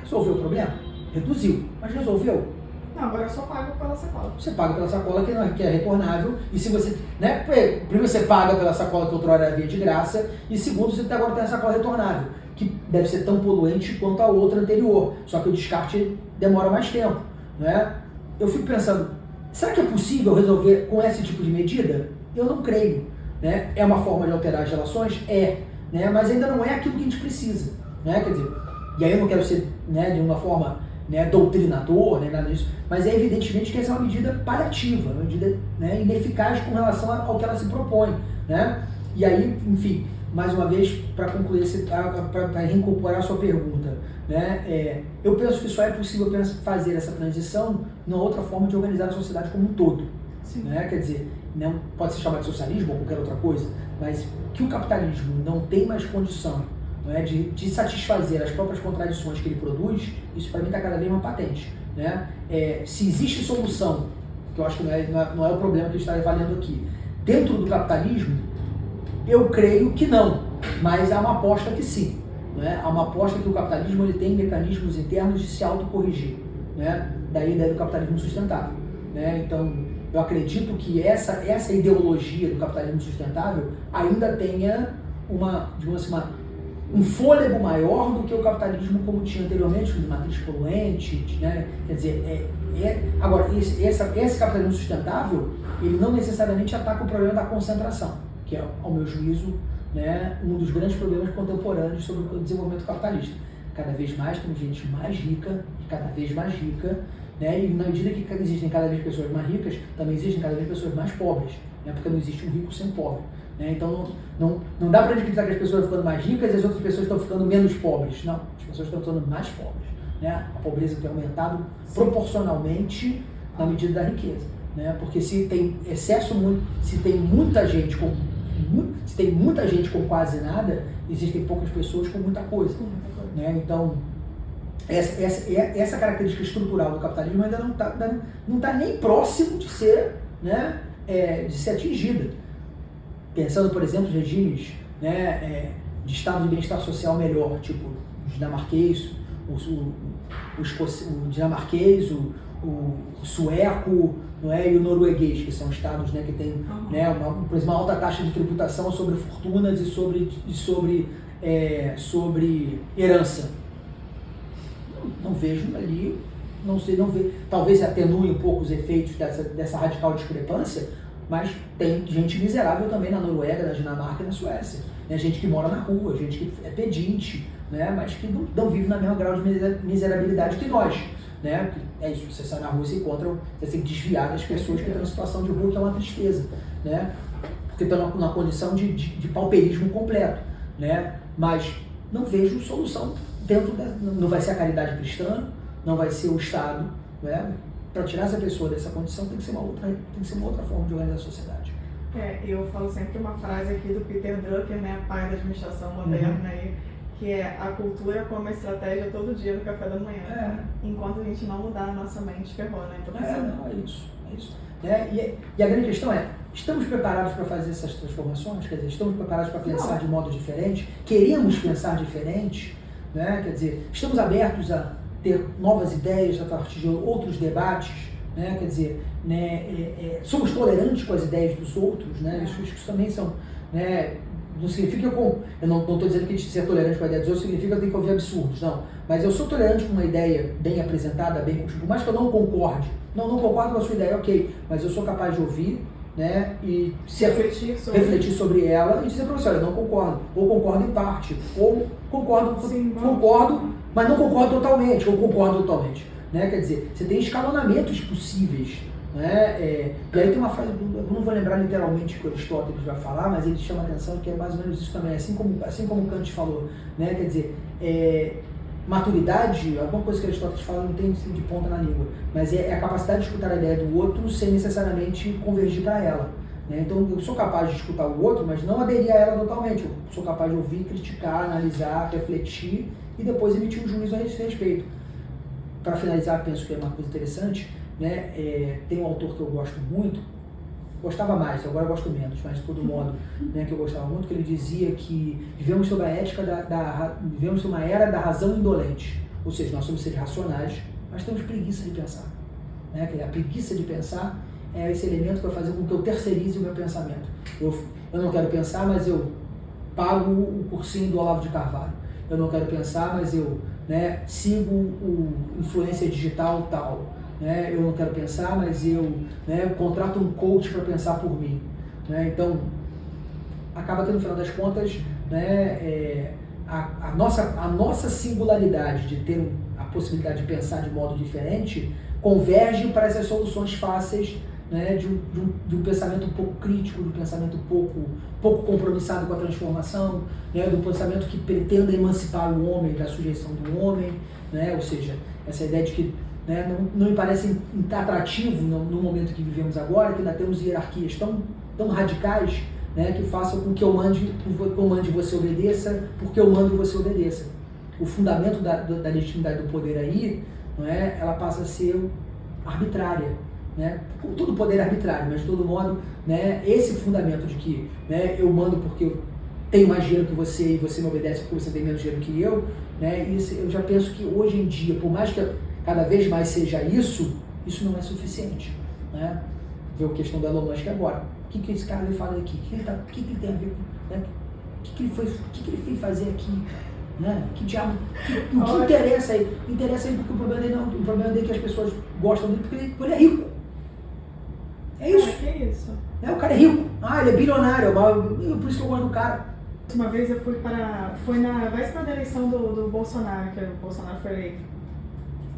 [SPEAKER 1] Resolveu o problema? Reduziu, mas resolveu?
[SPEAKER 2] Não, agora eu só pago pela sacola.
[SPEAKER 1] Você paga pela sacola que é retornável, e se você, né, primeiro você paga pela sacola que outrora havia de graça, e segundo, você agora tem a sacola retornável, que deve ser tão poluente quanto a outra anterior, só que o descarte demora mais tempo, né? Eu fico pensando, será que é possível resolver com esse tipo de medida? Eu não creio, né? É uma forma de alterar as relações? Né? Mas ainda não é aquilo que a gente precisa, né? Quer dizer, e aí eu não quero ser, né, de uma forma, né, doutrinador, nem nada disso, mas é evidentemente que essa é uma medida paliativa, uma medida, né, ineficaz com relação ao que ela se propõe, né? E aí, enfim, mais uma vez, para concluir, para reincorporar a sua pergunta, né, eu penso que só é possível fazer essa transição numa outra forma de organizar a sociedade como um todo. Né? Quer dizer, não pode ser chamado de socialismo ou qualquer outra coisa, mas que o capitalismo não tem mais condição, não é, de satisfazer as próprias contradições que ele produz, isso para mim está cada vez mais patente. Né? Se existe solução, que eu acho que não é o problema que está avaliando aqui, dentro do capitalismo, eu creio que não, mas há uma aposta que sim. Né? Há uma aposta que o capitalismo ele tem mecanismos internos de se autocorrigir. Né? Daí a ideia do capitalismo sustentável. Né? Então, eu acredito que essa ideologia do capitalismo sustentável ainda tenha um fôlego maior do que o capitalismo como tinha anteriormente, de matriz poluente, né? Quer dizer, agora, esse capitalismo sustentável, ele não necessariamente ataca o problema da concentração, que é, ao meu juízo, né, um dos grandes problemas contemporâneos sobre o desenvolvimento capitalista. Cada vez mais temos gente mais rica, e cada vez mais rica, né, e na medida que existem cada vez pessoas mais ricas, também existem cada vez pessoas mais pobres, né, porque não existe um rico sem pobre. Né, então não dá para acreditar que as pessoas estão ficando mais ricas e as outras pessoas estão ficando menos pobres. Não, as pessoas estão ficando mais pobres. Né, a pobreza tem aumentado proporcionalmente na medida da riqueza. Né, porque se tem se tem muita gente com quase nada, existem poucas pessoas com muita coisa. Né, então, essa característica estrutural do capitalismo ainda não está nem próximo de ser, né, de ser atingida. Pensando, por exemplo, em regimes, né, de estado de bem-estar social melhor, tipo o dinamarquês, o dinamarquês, o sueco, não é, e o norueguês, que são estados, né, que têm, né, por exemplo, uma alta taxa de tributação sobre fortunas e sobre herança. Não vejo ali, não vejo, talvez atenue um pouco os efeitos dessa radical discrepância, mas tem gente miserável também na Noruega, na Dinamarca e na Suécia. Né? Gente que mora na rua, gente que é pedinte, né? Mas que não vive na mesma grau de miserabilidade que nós. Né? É isso, você sai na rua e se encontra, você tem que desviar das pessoas que estão em situação de rua, que é uma tristeza. Né? Porque estão na condição de pauperismo completo. Né? Mas não vejo solução não vai ser a caridade cristã, não vai ser o Estado. Né? Para tirar essa pessoa dessa condição tem que ser uma outra forma de organizar a sociedade.
[SPEAKER 2] Eu falo sempre uma frase aqui do Peter Drucker, né, pai da administração moderna, aí, que é: a cultura como estratégia todo dia no café da manhã. Enquanto a gente não mudar a nossa mente, ferrou, né?
[SPEAKER 1] É isso. E a grande questão é: estamos preparados para fazer essas transformações? Quer dizer, estamos preparados para pensar de modo diferente? Queremos pensar diferente? Né? Quer dizer, estamos abertos a ter novas ideias a partir de outros debates, né? Quer dizer, né, somos tolerantes com as ideias dos outros, né? Isso também são, né, não significa que eu não estou dizendo que ser tolerante com a ideia dos outros significa que eu tenho que ouvir absurdos, não. Mas eu sou tolerante com uma ideia bem apresentada, bem construída, por mais que eu não concorde. Não concordo com a sua ideia, ok, mas eu sou capaz de ouvir, né, e refletir sobre ela e dizer para você: olha, não concordo, ou concordo em parte, ou concordo, mas não concordo totalmente, ou concordo totalmente. Né? Quer dizer, você tem escalonamentos possíveis. Né? E aí tem uma frase, eu não vou lembrar literalmente o que Aristóteles vai falar, mas ele chama a atenção que é mais ou menos isso também, assim como Kant falou. Né? Quer dizer, maturidade, alguma coisa que Aristóteles fala não tem de ponta na língua, mas é a capacidade de escutar a ideia do outro sem necessariamente convergir para ela. Né? Então eu sou capaz de escutar o outro, mas não aderir a ela totalmente. Eu sou capaz de ouvir, criticar, analisar, refletir e depois emitir um juízo a esse respeito. Para finalizar, penso que é uma coisa interessante, né? Tem um autor que eu gosto muito, gostava mais, agora eu gosto menos, mas de todo modo, né, que eu gostava muito, que ele dizia que vivemos sob a ética vivemos sob uma era da razão indolente, ou seja, nós somos seres racionais, mas temos preguiça de pensar. Né? A preguiça de pensar é esse elemento que vai fazer com que eu terceirize o meu pensamento. Eu não quero pensar, mas eu pago o cursinho do Olavo de Carvalho. Eu não quero pensar, mas eu, né, sigo o influência digital tal. Né? Eu não quero pensar, mas eu, né, contrato um coach para pensar por mim. Né? Então, acaba que no final das contas, né, a nossa singularidade de ter a possibilidade de pensar de modo diferente converge para essas soluções fáceis, né, de um pensamento um pouco crítico, de um pensamento pouco compromissado com a transformação, né, do pensamento que pretenda emancipar o homem da sujeição do homem, né, ou seja, essa ideia de que, né, não me parece atrativo no momento que vivemos agora, que ainda temos hierarquias tão radicais, né, que façam com que eu mande e você obedeça, porque eu mando e você obedeça. O fundamento da legitimidade do poder aí, não é, ela passa a ser arbitrária. Né? Todo poder é arbitrário, mas de todo modo, né, esse fundamento de que, né, eu mando porque eu tenho mais dinheiro que você e você me obedece porque você tem menos dinheiro que eu, né, isso, eu já penso que hoje em dia, por mais que cada vez mais seja isso não é suficiente. Né? Ver a questão do Elon Musk agora. O que esse cara ele fala aqui? O que ele tem a ver com, né? O que ele foi fazer aqui? Né? Que diabo? O que interessa aí? Interessa aí porque o problema dele é que as pessoas gostam dele porque ele é rico. É isso.
[SPEAKER 2] Que é isso?
[SPEAKER 1] O cara é rico. Ele é bilionário. Por isso que eu gosto do cara.
[SPEAKER 2] Uma vez eu foi na véspera da eleição do Bolsonaro, que o Bolsonaro foi eleito.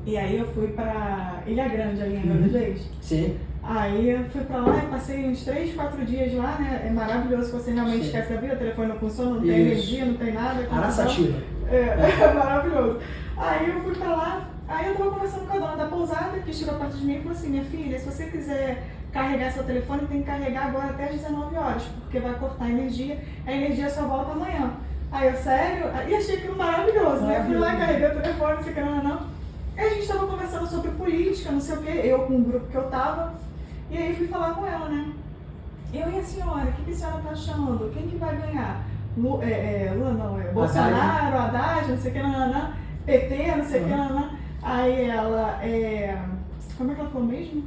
[SPEAKER 2] E aí eu fui para Ilha Grande, ali em Belo Horizonte.
[SPEAKER 1] Sim.
[SPEAKER 2] Aí eu fui pra lá e passei uns 3, 4 dias lá, né? É maravilhoso, você realmente esquece a vida, o telefone não funciona, não tem energia, não tem nada.
[SPEAKER 1] Araçatiba.
[SPEAKER 2] É maravilhoso. Aí eu fui pra lá, aí eu tava conversando com a dona da pousada, que chegou perto de mim e falou assim: minha filha, se você quiser carregar seu telefone, tem que carregar agora até às 19 horas, porque vai cortar a energia só volta amanhã. Aí eu, sério? E achei aquilo maravilhoso, né? Fui lá, carreguei o telefone, não sei o que, não. Aí a gente tava conversando sobre política, não sei o que, eu com o grupo que eu tava. E aí fui falar com ela, né? Eu e a senhora, o que a senhora tá achando? Quem que vai ganhar? Lula não, Bolsonaro, Haddad, não sei o que, não, PT, não sei o que, não. Aí ela, como é que ela falou mesmo?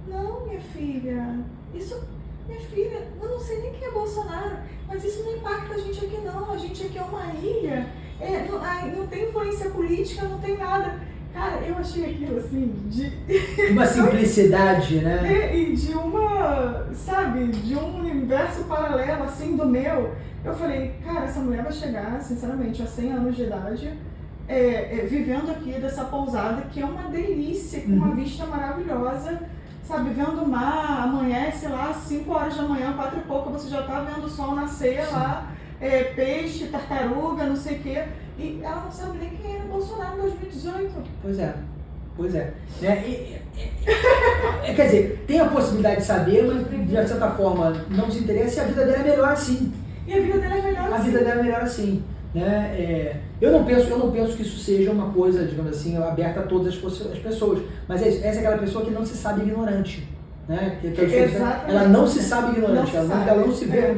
[SPEAKER 2] Não, minha filha, eu não sei nem quem é Bolsonaro, mas isso não impacta a gente aqui não, a gente aqui é uma ilha, não tem influência política, não tem nada. Cara, eu achei aquilo assim, de
[SPEAKER 1] uma simplicidade, né?
[SPEAKER 2] E de uma, sabe, de um universo paralelo, assim, do meu. Eu falei, cara, essa mulher vai chegar, sinceramente, a 100 anos de idade, vivendo aqui dessa pousada, que é uma delícia, com uma vista maravilhosa, sabe, vendo o mar, amanhece lá, 5 horas da manhã, 4 e pouco, você já tá vendo o sol nascer lá, peixe, tartaruga, não sei o quê. E ela não sabe nem quem era Bolsonaro em 2018.
[SPEAKER 1] Pois é. Quer dizer, tem a possibilidade de saber, mas de certa forma não se interessa e a vida dela é melhor assim.
[SPEAKER 2] E a vida dela é melhor assim.
[SPEAKER 1] A vida dela é melhor assim. Né? Eu não penso que isso seja uma coisa, digamos assim, aberta a todas as pessoas. Mas é isso, essa é aquela pessoa que não se sabe ignorante. Né? Ela não se sabe ignorante, ela não se vê.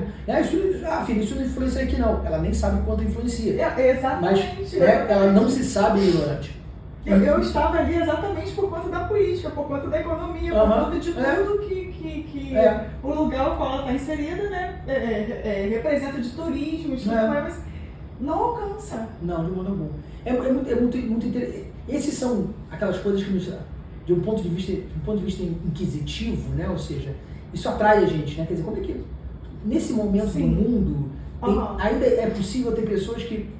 [SPEAKER 1] Filho, isso não influencia aqui não. Ela nem sabe quanto influencia.
[SPEAKER 2] Exatamente.
[SPEAKER 1] Mas ela não se sabe ignorante.
[SPEAKER 2] Eu estava ali exatamente por conta da política, por conta da economia, por conta de tudo que o lugar ao qual ela está inserida, né, representa de turismo, de tudo mais, mas não alcança.
[SPEAKER 1] Não, de modo algum. É muito interessante. Esses são aquelas coisas que nos... De um ponto de vista inquisitivo, né? Ou seja, isso atrai a gente, né? Quer dizer, como é que nesse momento do mundo ainda é possível ter pessoas que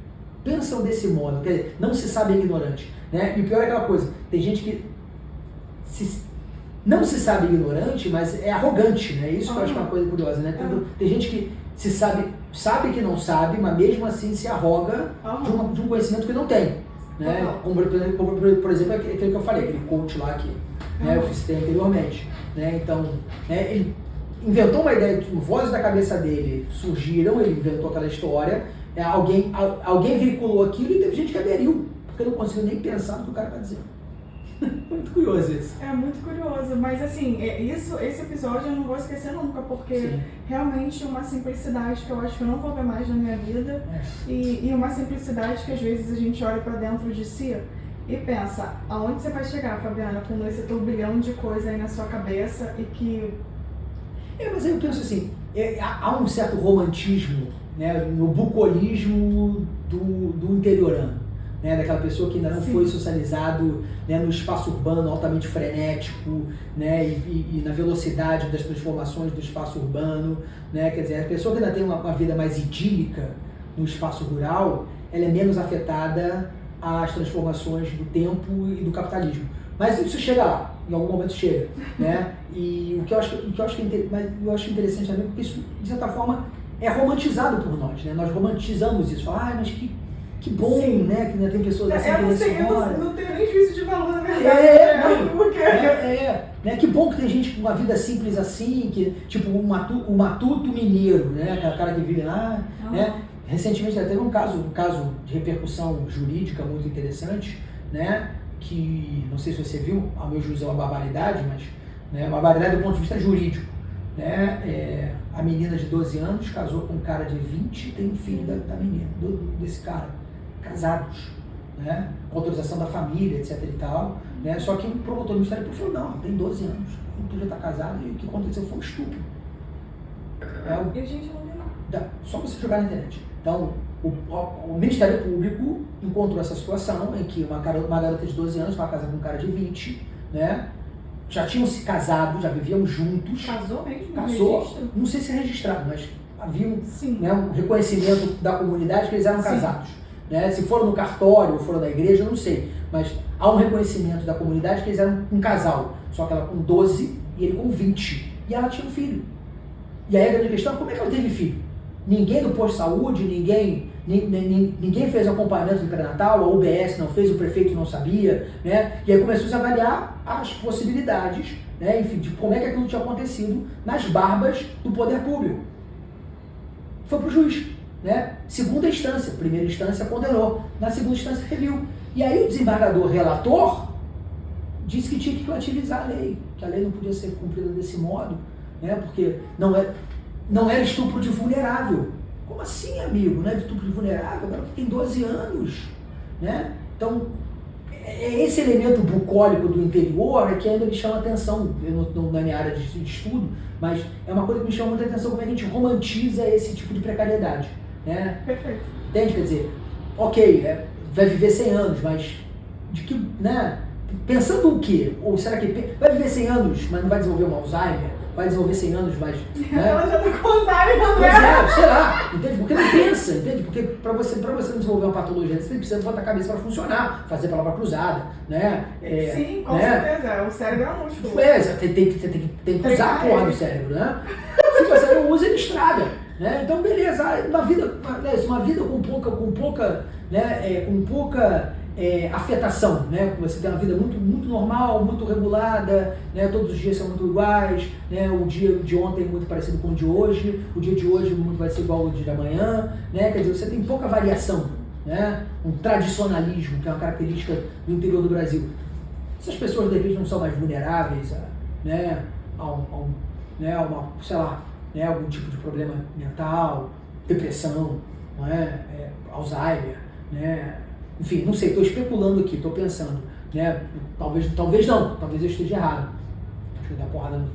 [SPEAKER 1] pensam desse modo, quer dizer, não se sabe ignorante, né? E o pior é aquela coisa, tem gente que não se sabe ignorante, mas é arrogante, né? Isso que eu acho que é uma coisa curiosa, né? Tem gente que se sabe que não sabe, mas mesmo assim se arroga de um conhecimento que não tem. Né? Como, por exemplo, aquele que eu falei, aquele coach lá que eu citei anteriormente. Né? Então, ele inventou uma ideia, vozes da cabeça dele surgiram, ele inventou aquela história, alguém veiculou aquilo e teve gente que aderiu, porque não conseguiu nem pensar no que o cara está dizendo. Muito curioso isso.
[SPEAKER 2] É muito curioso, mas assim, esse episódio eu não vou esquecer nunca, porque realmente uma simplicidade que eu acho que eu não vou ver mais na minha vida, e uma simplicidade que às vezes a gente olha pra dentro de si e pensa, aonde você vai chegar, Fabiana, com esse turbilhão de coisa aí na sua cabeça e que...
[SPEAKER 1] Mas eu penso assim, há um certo romantismo, né, no bucolismo do interiorano. Né, daquela pessoa que ainda não foi socializado, né, no espaço urbano altamente frenético, né, e na velocidade das transformações do espaço urbano, né, quer dizer, a pessoa que ainda tem uma vida mais idílica no espaço rural, ela é menos afetada às transformações do tempo e do capitalismo. Mas isso chega lá, em algum momento chega, né? E o que eu acho interessante também, porque isso, de certa forma, é romantizado por nós, né? Nós romantizamos isso, mas que bom, né? Que ainda tem pessoas assim que
[SPEAKER 2] eu não tenho nem juízo de valor, na verdade.
[SPEAKER 1] Né? Que bom que tem gente com uma vida simples assim, que, tipo o matuto mineiro, né? Aquela cara que vive lá, né? Recentemente teve um caso de repercussão jurídica muito interessante, né? Que, não sei se você viu, ao meu juízo é uma barbaridade, mas uma barbaridade do ponto de vista jurídico. Né? A menina de 12 anos casou com um cara de 20 e tem um filho da menina, desse cara, casados, né? Com autorização da família, etc e tal, né? Só que o promotor do Ministério Público falou, não, tem 12 anos, não podia estar casado e o que aconteceu foi um estupro.
[SPEAKER 2] E a gente não viu.
[SPEAKER 1] Só você jogar na internet. Então, o Ministério Público encontrou essa situação em que uma garota de 12 anos vai casar com um cara de 20, né? Já tinham se casado, já viviam juntos.
[SPEAKER 2] Casou mesmo?
[SPEAKER 1] Casou, não sei se é registrado, mas havia
[SPEAKER 2] Sim.
[SPEAKER 1] né, um reconhecimento da comunidade que eles eram casados. Né? Se foram no cartório ou foram na igreja, eu não sei. Mas há um reconhecimento da comunidade que eles eram um casal. Só que ela com 12 e ele com 20. E ela tinha um filho. E aí a grande questão é como é que ela teve filho? Ninguém do posto de saúde, ninguém fez acompanhamento do pré-natal, a UBS não fez, o prefeito não sabia, né? E aí começou a avaliar as possibilidades, né? Enfim, de como é que aquilo tinha acontecido nas barbas do poder público. Foi para o juiz, né? Segunda instância, primeira instância condenou, na segunda instância reviu. E aí o desembargador relator disse que tinha que relativizar a lei, que a lei não podia ser cumprida desse modo, né? Porque não era estupro de vulnerável. Como assim, amigo? Não é de estupro de vulnerável? Agora tem 12 anos, né? Então, é esse elemento bucólico do interior que ainda me chama a atenção, não na minha área de estudo, mas é uma coisa que me chama muita atenção, como é que a gente romantiza esse tipo de precariedade, né?
[SPEAKER 2] Perfeito.
[SPEAKER 1] Entende? Quer dizer, ok, vai viver 100 anos, mas de que, né? Pensando o quê? Ou será que vai viver 100 anos, mas não vai desenvolver um Alzheimer? Vai desenvolver 100 anos, mas... Né?
[SPEAKER 2] Ela já tá com Alzheimer, não
[SPEAKER 1] Pois é, sei lá, entende? Porque não pensa, entende? Porque para você não desenvolver uma patologia, você precisa botar a cabeça para funcionar, fazer a palavra cruzada, né?
[SPEAKER 2] Sim, com
[SPEAKER 1] né?
[SPEAKER 2] certeza, o cérebro é um músculo.
[SPEAKER 1] Você tem que usar a porra do cérebro, né? Se você não usa, ele estraga, né? Então, beleza, uma vida com pouca afetação, né? Você tem uma vida muito normal, muito regulada, né? Todos os dias são muito iguais, né? O dia de ontem é muito parecido com o de hoje, o dia de hoje muito vai ser igual ao dia de amanhã, né? Quer dizer, você tem pouca variação, né? Um tradicionalismo, que é uma característica do interior do Brasil. Essas pessoas, de repente, não são mais vulneráveis a algum tipo de problema mental, depressão, não é? Alzheimer, né? Enfim, não sei, estou especulando aqui, estou pensando, né? Talvez não, talvez eu esteja errado. Deixa eu dar porrada no...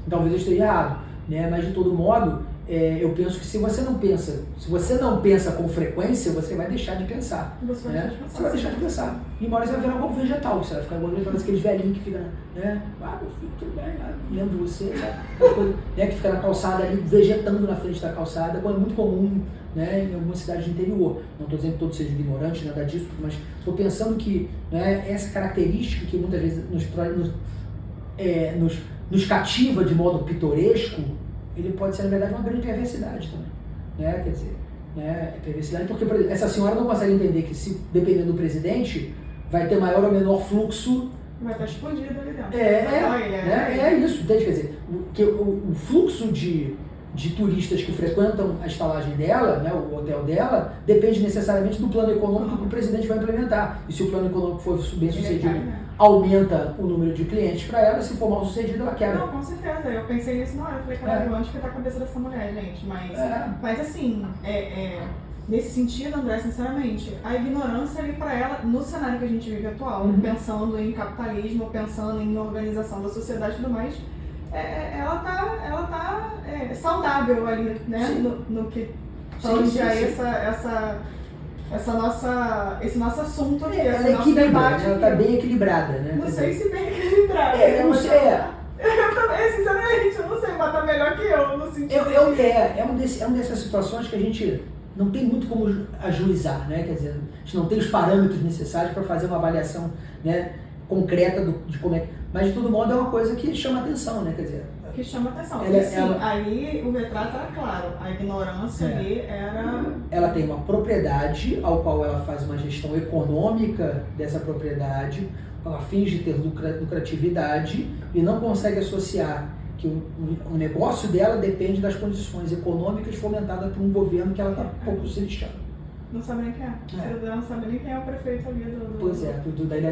[SPEAKER 1] Talvez eu esteja errado, né? Mas de todo modo, eu penso que se você não pensa com frequência, você vai deixar de pensar.
[SPEAKER 2] Você
[SPEAKER 1] vai deixar de pensar. E uma hora você vai virar um pouco vegetal, você vai ficar igual aqueles velhinhos que ficam, né? Ah, meu filho, tudo bem, lembro de você, sabe? Aquela coisa, né? Que fica na calçada ali, vegetando na frente da calçada, é muito comum, né, em algumas cidades de interior. Não estou dizendo que todos sejam ignorantes, nada disso, mas estou pensando que, né, essa característica que muitas vezes nos cativa de modo pitoresco, ele pode ser, na verdade, uma grande perversidade também. Né? Quer dizer, né, perversidade porque, por exemplo, essa senhora não consegue entender que, se dependendo do presidente, vai ter maior ou menor fluxo.
[SPEAKER 2] Vai estar escondido ali dentro.
[SPEAKER 1] É isso, entende? Quer dizer, o fluxo de turistas que frequentam a estalagem dela, né, o hotel dela, depende necessariamente do plano econômico que o presidente vai implementar. E se o plano econômico for bem sucedido, aumenta o número de clientes para ela, se for mal sucedido, ela quebra.
[SPEAKER 2] Não, com certeza. Eu pensei nisso na hora. Eu falei, caralho, onde que tá a cabeça dessa mulher, gente? Mas assim, nesse sentido, André, sinceramente, a ignorância ali para ela, no cenário que a gente vive atual, pensando em capitalismo, pensando em organização da sociedade e tudo mais, ela tá saudável ali, né? No que tange a esse nosso assunto aqui, esse nosso debate.
[SPEAKER 1] Ela tá bem equilibrada, né?
[SPEAKER 2] Não sei se bem equilibrada.
[SPEAKER 1] Eu não sei.
[SPEAKER 2] Eu também, sinceramente, eu não sei, mas tá melhor que eu, no sentido.
[SPEAKER 1] É uma dessas situações que a gente não tem muito como ajuizar, né? Quer dizer, a gente não tem os parâmetros necessários para fazer uma avaliação, né, concreta de como é. Mas, de todo modo, é uma coisa que chama atenção, né? Quer dizer,
[SPEAKER 2] que chama atenção. Ali o retrato era claro, a ignorância ali era...
[SPEAKER 1] Ela tem uma propriedade ao qual ela faz uma gestão econômica dessa propriedade, ela finge ter lucratividade e não consegue associar que o negócio dela depende das condições econômicas fomentadas por um governo que ela está pouco se lixando.
[SPEAKER 2] Não sabe nem quem é. Ela não sabe nem quem é o prefeito ali do...
[SPEAKER 1] Pois é, da Ilha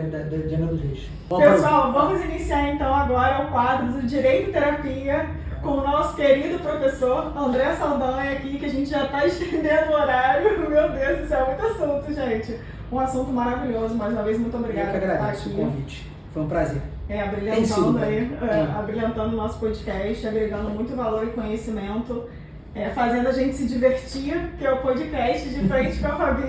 [SPEAKER 1] dos Reis.
[SPEAKER 2] Pessoal, vamos iniciar então agora o quadro do Direito e Terapia com o nosso querido professor André Saldanha aqui, que a gente já está estendendo o horário. Meu Deus, isso é muito assunto, gente. Um assunto maravilhoso. Mais uma vez, muito obrigada.
[SPEAKER 1] Eu que agradeço o convite. Foi um prazer.
[SPEAKER 2] Abrilhantando o nosso podcast, agregando muito valor e conhecimento. Fazendo a gente se divertir, que é o podcast de frente com a Fabi.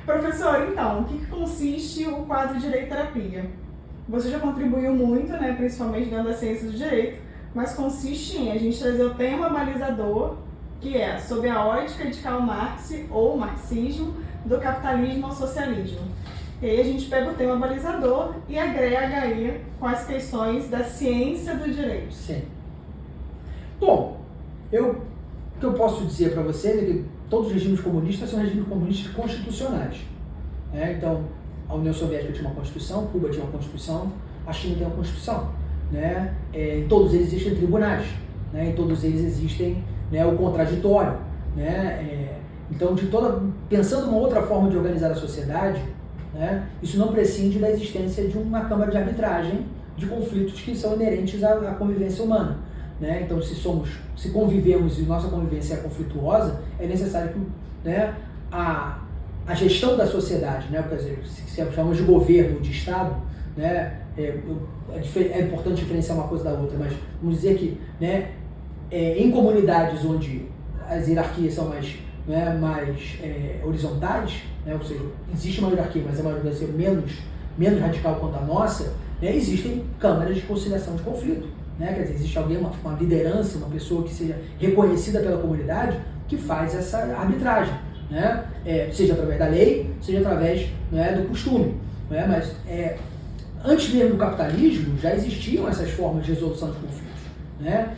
[SPEAKER 2] Professor, então, o que consiste o quadro Direito e Terapia? Você já contribuiu muito, né, principalmente dentro da ciência do direito, mas consiste em a gente trazer o tema balizador, que é sob a ótica de Karl Marx ou marxismo, do capitalismo ao socialismo. E aí a gente pega o tema balizador e agrega aí com as questões da ciência do direito.
[SPEAKER 1] Sim. Bom, o que eu posso dizer para vocês é que todos os regimes comunistas são regimes comunistas constitucionais. Então, a União Soviética tinha uma Constituição, Cuba tinha uma Constituição, a China tem uma Constituição. Em todos eles existem tribunais, em todos eles existem o contraditório. Então, pensando uma outra forma de organizar a sociedade, isso não prescinde da existência de uma câmara de arbitragem de conflitos que são inerentes à convivência humana. Então, se convivemos e nossa convivência é conflituosa, é necessário que a gestão da sociedade, quer dizer, se chamamos de governo, de Estado, é importante diferenciar uma coisa da outra, mas vamos dizer que em comunidades onde as hierarquias são mais horizontais, ou seja, existe uma hierarquia, mas a maioria vai ser menos radical quanto a nossa, existem câmaras de conciliação de conflito. Quer dizer, existe alguém, uma liderança, uma pessoa que seja reconhecida pela comunidade que faz essa arbitragem, seja através da lei, seja através do costume. Mas antes mesmo do capitalismo já existiam essas formas de resolução de conflitos.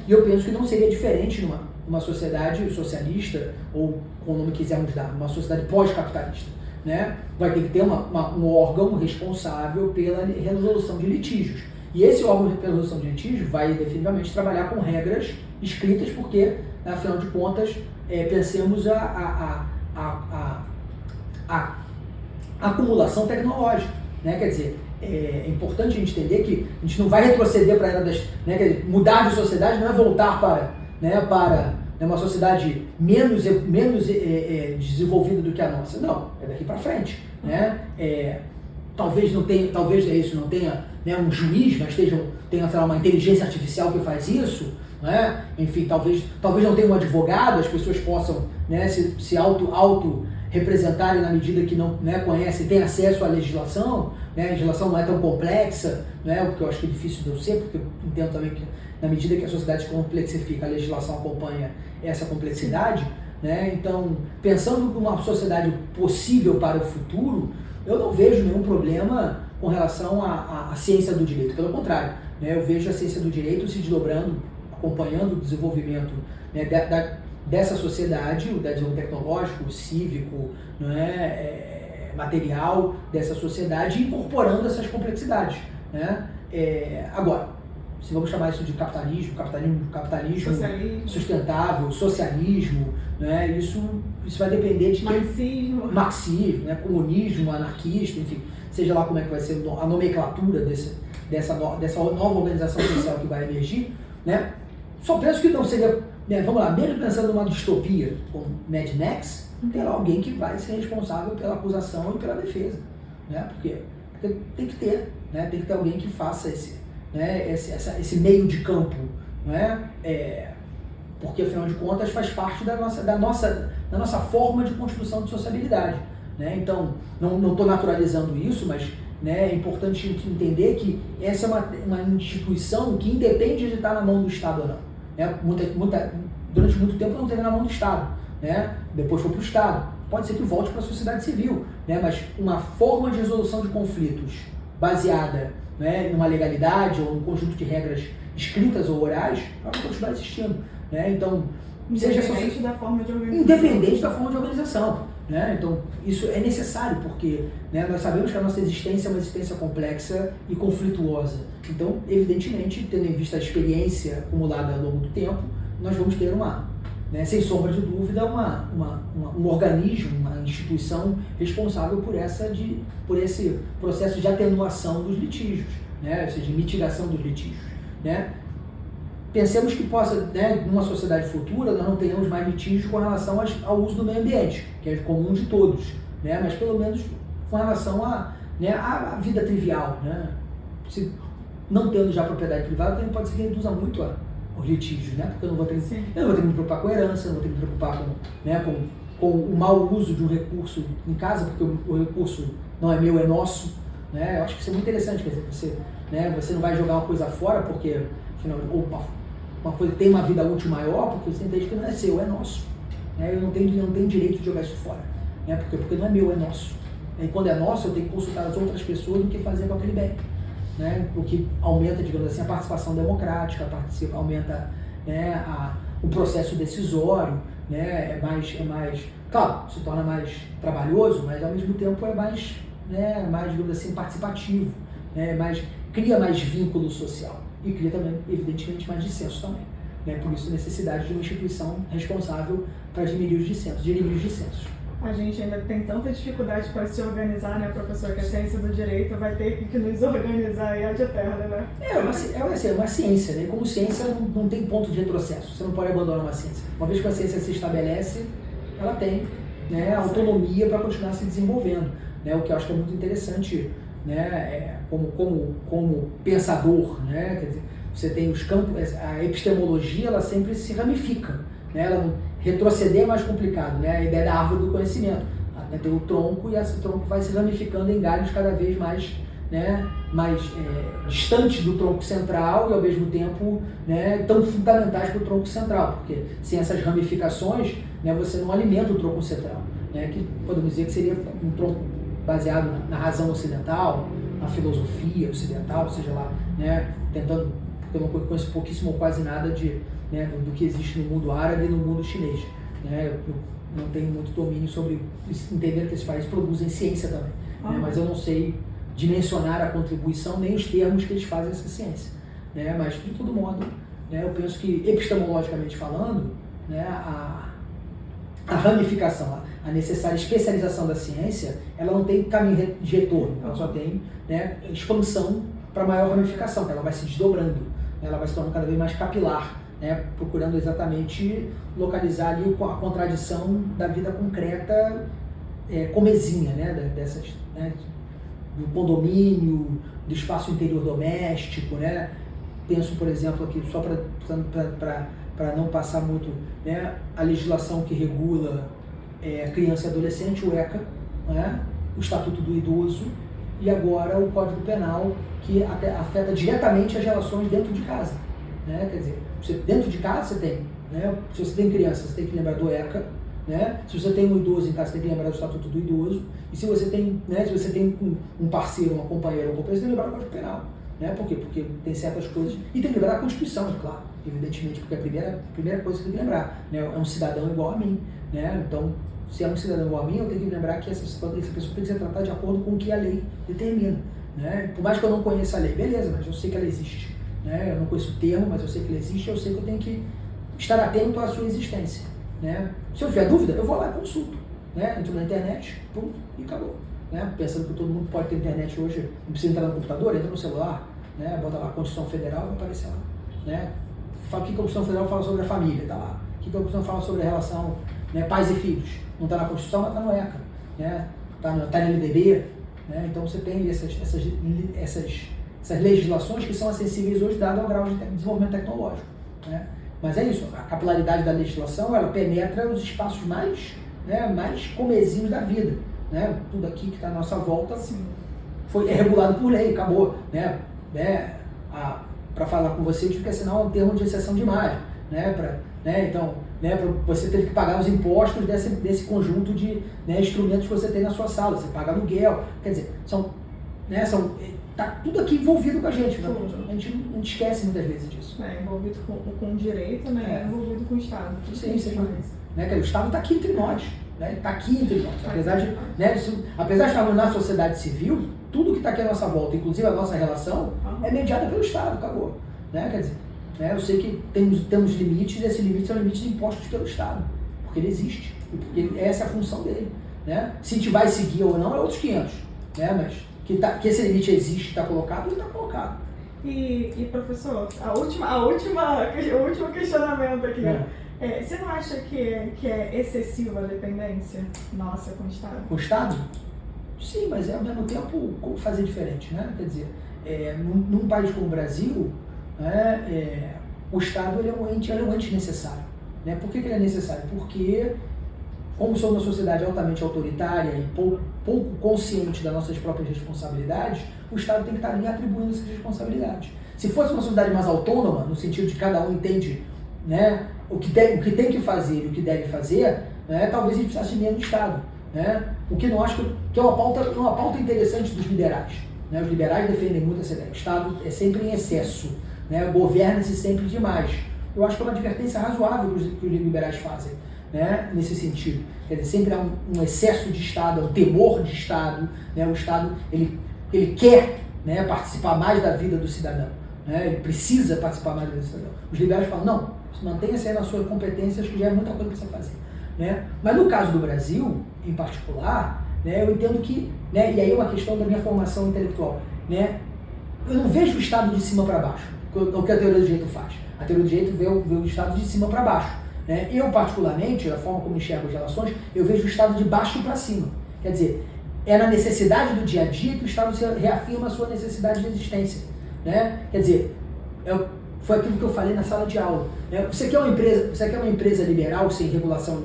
[SPEAKER 1] E eu penso que não seria diferente numa sociedade socialista, ou como o nome quisermos dar, uma sociedade pós-capitalista. Vai ter que ter um órgão responsável pela resolução de litígios. E esse órgão pela resolução de litígios vai definitivamente trabalhar com regras escritas, porque, afinal de contas, pensemos a acumulação tecnológica. Quer dizer, é importante a gente entender que a gente não vai retroceder para a era das... quer dizer, mudar de sociedade não é voltar para uma sociedade menos desenvolvida do que a nossa. Não, é daqui para frente. Talvez isso não tenha um juiz, mas tenha uma inteligência artificial que faz isso. Enfim, talvez não tenha um advogado, as pessoas possam se auto-representarem na medida que não conhecem, têm acesso à legislação. A legislação não é tão complexa, o que eu acho que é difícil de eu ser, porque eu entendo também que na medida que a sociedade se complexifica, a legislação acompanha essa complexidade. Então, pensando numa sociedade possível para o futuro, eu não vejo nenhum problema com relação à ciência do direito. Pelo contrário, eu vejo a ciência do direito se desdobrando, acompanhando o desenvolvimento dessa sociedade, o desenvolvimento tecnológico, cívico, material dessa sociedade, incorporando essas complexidades. Agora, se vamos chamar isso de capitalismo
[SPEAKER 2] socialismo
[SPEAKER 1] sustentável, socialismo, isso vai depender de quem... Marxismo, comunismo, anarquista, enfim, seja lá como é que vai ser a nomenclatura dessa nova organização social que vai emergir, Só penso que não seria, vamos lá, mesmo pensando numa distopia como Mad Max, terá alguém que vai ser responsável pela acusação e pela defesa, porque tem que ter alguém que faça esse meio de campo, porque afinal de contas faz parte da nossa forma de construção de sociabilidade. Então, não estou naturalizando isso, mas é importante entender que essa é uma instituição que independe de estar na mão do Estado ou não. Durante muito tempo não teve na mão do Estado, depois foi para o Estado. Pode ser que volte para a sociedade civil, mas uma forma de resolução de conflitos baseada numa legalidade ou num conjunto de regras escritas ou orais, ela vai continuar existindo. Então,
[SPEAKER 2] independente da forma de organização.
[SPEAKER 1] Independente da forma de organização. Então, isso é necessário, porque nós sabemos que a nossa existência é uma existência complexa e conflituosa. Então, evidentemente, tendo em vista a experiência acumulada ao longo do tempo, nós vamos ter sem sombra de dúvida, um organismo, uma instituição responsável por esse processo de atenuação dos litígios, ou seja, de mitigação dos litígios. Pensemos que numa sociedade futura, nós não tenhamos mais litígios com relação ao uso do meio ambiente, que é comum de todos, mas pelo menos com relação à vida trivial. Se não tendo já propriedade privada, também pode ser que reduza muito os litígios, porque eu não vou ter que me preocupar com herança, eu não vou ter que me preocupar com o mau uso de um recurso em casa, porque o recurso não é meu, é nosso. Eu acho que isso é muito interessante, quer dizer, você não vai jogar uma coisa fora porque, afinal, uma coisa tem uma vida útil maior, porque você entende que não é seu, é nosso. Né? Eu não tenho direito de jogar isso fora. Né? Porque não é meu, é nosso. E quando é nosso, eu tenho que consultar as outras pessoas do que fazer com aquele bem. Né? O que aumenta, digamos assim, a participação democrática, aumenta, né, o processo decisório, né, é mais, claro, se torna mais trabalhoso, mas ao mesmo tempo é mais, né, mais, digamos assim, participativo, né, cria mais vínculo social e cria também, evidentemente, mais dissenso também. Né, por isso a necessidade de uma instituição responsável para dirimir os dissensos.
[SPEAKER 2] A gente ainda tem tanta dificuldade para se organizar, né, professor, que a ciência do direito vai ter que nos organizar aí ad eterna, né?
[SPEAKER 1] É uma ciência, né? Como ciência não tem ponto de retrocesso, você não pode abandonar uma ciência. Uma vez que a ciência se estabelece, ela tem, né, autonomia para continuar se desenvolvendo, né? O que eu acho que é muito interessante, né, como pensador, né? Quer dizer, você tem os campos, a epistemologia, ela sempre se ramifica, né? Ela não, retroceder é mais complicado, né? A ideia da árvore do conhecimento. Tem o tronco e esse tronco vai se ramificando em galhos cada vez mais, né, mais distantes do tronco central e ao mesmo tempo, né, tão fundamentais para o tronco central, porque sem essas ramificações, né, você não alimenta o tronco central, né, que podemos dizer que seria um tronco baseado na razão ocidental, na filosofia ocidental, seja lá, né, tentando, porque eu não conheço pouquíssimo ou quase nada né, do que existe no mundo árabe e no mundo chinês. Né? Eu não tenho muito domínio sobre entender que esses países produzem ciência também, né? Mas eu não sei dimensionar a contribuição nem os termos que eles fazem essa ciência. Né? Mas, de todo modo, né, eu penso que, epistemologicamente falando, né, a ramificação, a necessária especialização da ciência, ela não tem caminho de retorno, ela só tem, né, expansão para maior ramificação, que ela vai se desdobrando, né, ela vai se tornando cada vez mais capilar, né, procurando exatamente localizar ali a contradição da vida concreta comezinha, né, dessas, né, do condomínio, do espaço interior doméstico, né. Penso, por exemplo, aqui, só para não passar muito, né, a legislação que regula criança e adolescente, o ECA, né, o Estatuto do Idoso e agora o Código Penal, que afeta diretamente as relações dentro de casa. Né? Quer dizer, dentro de casa você tem, né? Se você tem criança, você tem que lembrar do ECA, né? Se você tem um idoso em casa, você tem que lembrar do Estatuto do Idoso, e se você tem, né, se você tem um parceiro, uma companheira, um companheiro, você tem que lembrar do Código Penal. Né? Por quê? Porque tem certas coisas, e tem que lembrar da Constituição, claro, evidentemente, porque a primeira coisa que você tem que lembrar, né, é um cidadão igual a mim, né? Então, se é um cidadão igual a mim, eu tenho que lembrar que essa pessoa tem que ser tratada de acordo com o que a lei determina. Né? Por mais que eu não conheça a lei, beleza, mas eu sei que ela existe. Né? Eu não conheço o termo, mas eu sei que ele existe, eu sei que eu tenho que estar atento à sua existência. Né? Se eu tiver dúvida, eu vou lá e consulto. Né? Entro na internet, pum, e acabou. Né? Pensando que todo mundo pode ter internet hoje, não precisa entrar no computador, entra no celular, né? Bota lá a Constituição Federal e vai aparecer lá. Né? Fala o que a Constituição Federal fala sobre a família, tá lá. O que a Constituição fala sobre a relação, né, pais e filhos. Não está na Constituição, mas está no ECA. Né? Tá no LDB. Né? Então você tem essas legislações que são acessíveis hoje, dado ao grau de desenvolvimento tecnológico. Né? Mas é isso, a capilaridade da legislação, ela penetra os espaços mais, né, mais comezinhos da vida. Né? Tudo aqui que está à nossa volta é regulado por lei, acabou. Né? Para falar com você, eu tive que assinar um termo de exceção de imagem. Né? Então, né, você teve que pagar os impostos desse conjunto de, né, instrumentos que você tem na sua sala, você paga aluguel, quer dizer, tá tudo aqui envolvido com a gente, né? A gente esquece muitas vezes disso.
[SPEAKER 2] Envolvido com o direito, né? Envolvido com o Estado.
[SPEAKER 1] Sim. Né? O Estado está aqui entre nós, né? Está aqui entre nós. Apesar de estarmos na sociedade civil, tudo que está aqui à nossa volta, inclusive a nossa relação, é mediada pelo Estado, acabou. Né? Quer dizer, né, eu sei que temos limites, e esses limites são limites impostos pelo Estado, porque ele existe, e porque essa é a função dele. Né? Se a gente vai seguir ou não é outros 500, né? Mas que esse limite existe, está colocado, ele está colocado.
[SPEAKER 2] E professor, o último questionamento aqui. Você não acha que é excessiva a dependência nossa com o Estado?
[SPEAKER 1] Com o Estado? Sim, mas ao mesmo tempo, como fazer diferente? Né? Quer dizer, num país como o Brasil, né, o Estado ele é um ente necessário. Né? Por que ele é necessário? Porque, como somos uma sociedade altamente autoritária e pouco consciente das nossas próprias responsabilidades, o Estado tem que estar ali atribuindo essas responsabilidades. Se fosse uma sociedade mais autônoma, no sentido de cada um entende, né, o que tem que fazer e o que deve fazer, né, talvez a gente precisasse de menos Estado. Né? O que não acho que é uma pauta interessante dos liberais. Né? Os liberais defendem muito essa ideia. O Estado é sempre em excesso, né? Governa-se sempre demais. Eu acho que é uma advertência razoável que os liberais fazem, né? Nesse sentido. Quer dizer, sempre há um excesso de Estado, um temor de Estado. Né? O Estado ele quer, né, participar mais da vida do cidadão. Né? Ele precisa participar mais da vida do cidadão. Os liberais falam, não, mantenha-se aí na sua competência, acho que já é muita coisa para você fazer. Né? Mas no caso do Brasil, em particular, né, eu entendo que, né, e aí é uma questão da minha formação intelectual, né, eu não vejo o Estado de cima para baixo, o que a teoria do direito faz. A teoria do direito vê o Estado de cima para baixo. Né? Eu, particularmente, da forma como enxergo as relações, eu vejo o Estado de baixo para cima. Quer dizer, é na necessidade do dia a dia que o Estado reafirma a sua necessidade de existência. Né? Quer dizer, foi aquilo que eu falei na sala de aula. Né? Você quer uma empresa liberal sem regulação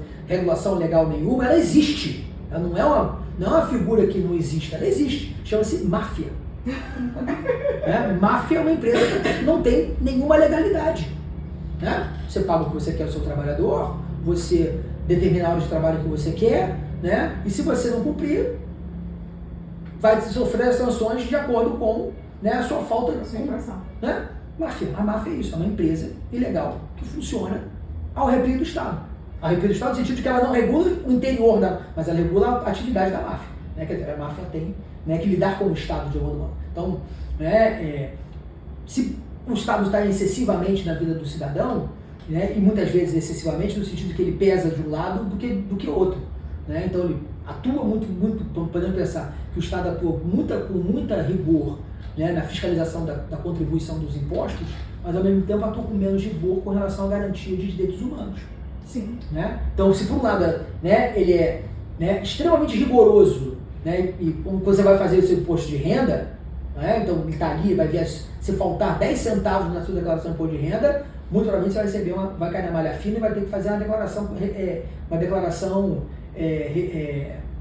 [SPEAKER 1] legal nenhuma? Ela existe. Ela não é uma figura que não existe, ela existe. Chama-se máfia. Né? Máfia é uma empresa que não tem nenhuma legalidade. Né? Você paga o que você quer do seu trabalhador, você determina a hora de trabalho que você quer, né? E se você não cumprir, vai sofrer as sanções de acordo com, né, a sua falta de
[SPEAKER 2] infração.
[SPEAKER 1] Né? A máfia é isso, é uma empresa ilegal que funciona ao arrepio do Estado. Ao arrepio do Estado no sentido de que ela não regula o interior mas ela regula a atividade da máfia. Né? Quer dizer, a máfia tem, né, que lidar com o Estado de alguma maneira. Então, né, se o Estado está excessivamente na vida do cidadão, né, e muitas vezes excessivamente no sentido de que ele pesa de um lado do que outro. Né? Então ele atua muito, podemos pensar que o Estado atua com muita rigor, né, na fiscalização da contribuição dos impostos, mas ao mesmo tempo atua com menos rigor com relação à garantia de direitos humanos.
[SPEAKER 2] Sim.
[SPEAKER 1] Né? Então, se por um lado, né, ele é, né, extremamente rigoroso, né, e quando você vai fazer o seu imposto de renda, né, então ele está ali, vai ver se faltar 10 centavos na sua declaração de imposto de renda, muito provavelmente você vai receber vai cair na malha fina e vai ter que fazer uma declaração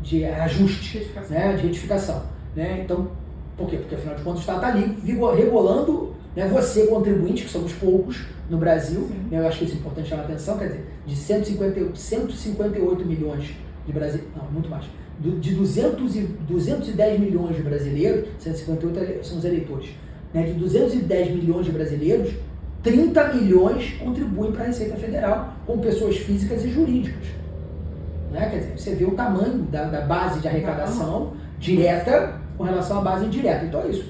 [SPEAKER 1] de ajuste, né, de retificação. Né? Então, por quê? Porque afinal de contas o Estado está ali regulando, né, você, contribuinte, que somos poucos no Brasil, né, eu acho que isso é importante chamar a atenção, quer dizer, de 158 milhões de brasileiros, não, muito mais, de 210 milhões de brasileiros, 158 são os eleitores, né, de 210 milhões de brasileiros, 30 milhões contribuem para a Receita Federal, com pessoas físicas e jurídicas. Né? Quer dizer, você vê o tamanho da base de arrecadação direta com relação à base indireta. Então é isso.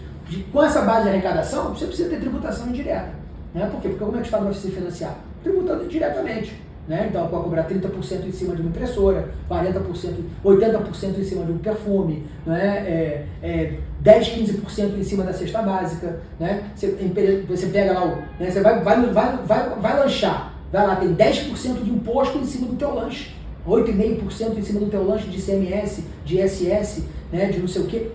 [SPEAKER 1] Com essa base de arrecadação, você precisa ter tributação indireta. Né? Por quê? Porque como é que o Estado vai se financiar? Tributando indiretamente. Né? Então pode cobrar 30% em cima de uma impressora, 40%, 80% em cima de um perfume, né? 10, 15% em cima da cesta básica. Né? Você pega lá, né? Você vai lanchar, vai lá, tem 10% de imposto em cima do teu lanche, 8,5% em cima do teu lanche de ICMS, de ISS, né? De não sei o quê.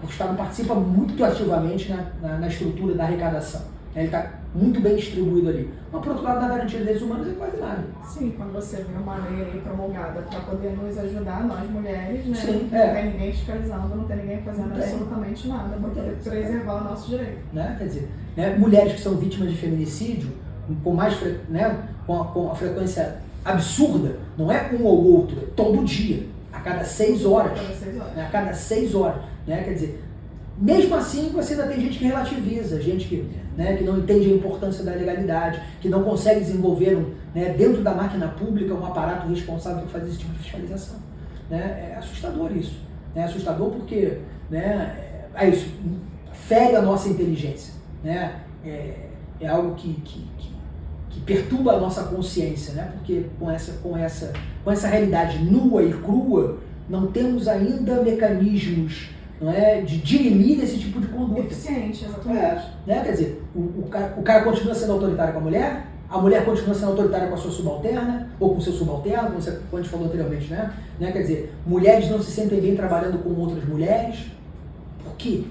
[SPEAKER 1] O Estado participa muito ativamente na estrutura da arrecadação. Ele está muito bem distribuído ali. Mas, por outro lado, na garantia de direitos humanos é quase nada.
[SPEAKER 2] Sim, quando você vê uma lei aí promulgada para poder nos ajudar, nós mulheres, né?
[SPEAKER 1] Sim,
[SPEAKER 2] não tem ninguém fiscalizando, não tem ninguém fazendo absolutamente nada para poder preservar o nosso direito.
[SPEAKER 1] Né? Quer dizer, né, mulheres que são vítimas de feminicídio, com a frequência absurda, não é um ou outro, é todo dia, a cada 6 horas. Né? A cada 6 horas. Né? Quer dizer, mesmo assim, você ainda tem gente que relativiza, gente que não entende a importância da legalidade, que não consegue desenvolver dentro da máquina pública um aparato responsável por fazer esse tipo de fiscalização. Né? É assustador isso. É assustador porque, né, é isso, fere a nossa inteligência. Né? É algo que perturba a nossa consciência, né? Porque com essa realidade nua e crua, não temos ainda mecanismos, não é, de dirimir esse tipo de conduta.
[SPEAKER 2] Eficiente, exatamente.
[SPEAKER 1] Né? Quer dizer, o cara continua sendo autoritário com a mulher continua sendo autoritária com a sua subalterna, ou com o seu subalterno, como a gente falou anteriormente, né? Quer dizer, mulheres não se sentem bem trabalhando com outras mulheres. Por quê?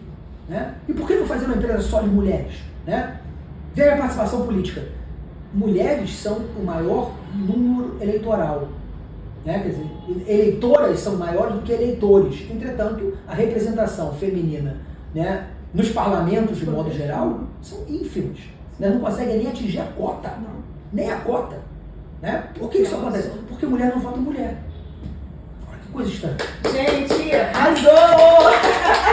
[SPEAKER 1] Né? E por que não fazer uma empresa só de mulheres? Né? Veja a participação política. Mulheres são o maior número eleitoral. Né? Quer dizer, eleitoras são maiores do que eleitores. Entretanto, a representação feminina, né, nos parlamentos, de modo geral, são ínfimos. Né? Não conseguem nem atingir a cota.
[SPEAKER 2] Não.
[SPEAKER 1] Nem a cota. Né? Por que isso acontece? Porque mulher não vota mulher. Olha que coisa estranha.
[SPEAKER 2] Gente, arrasou!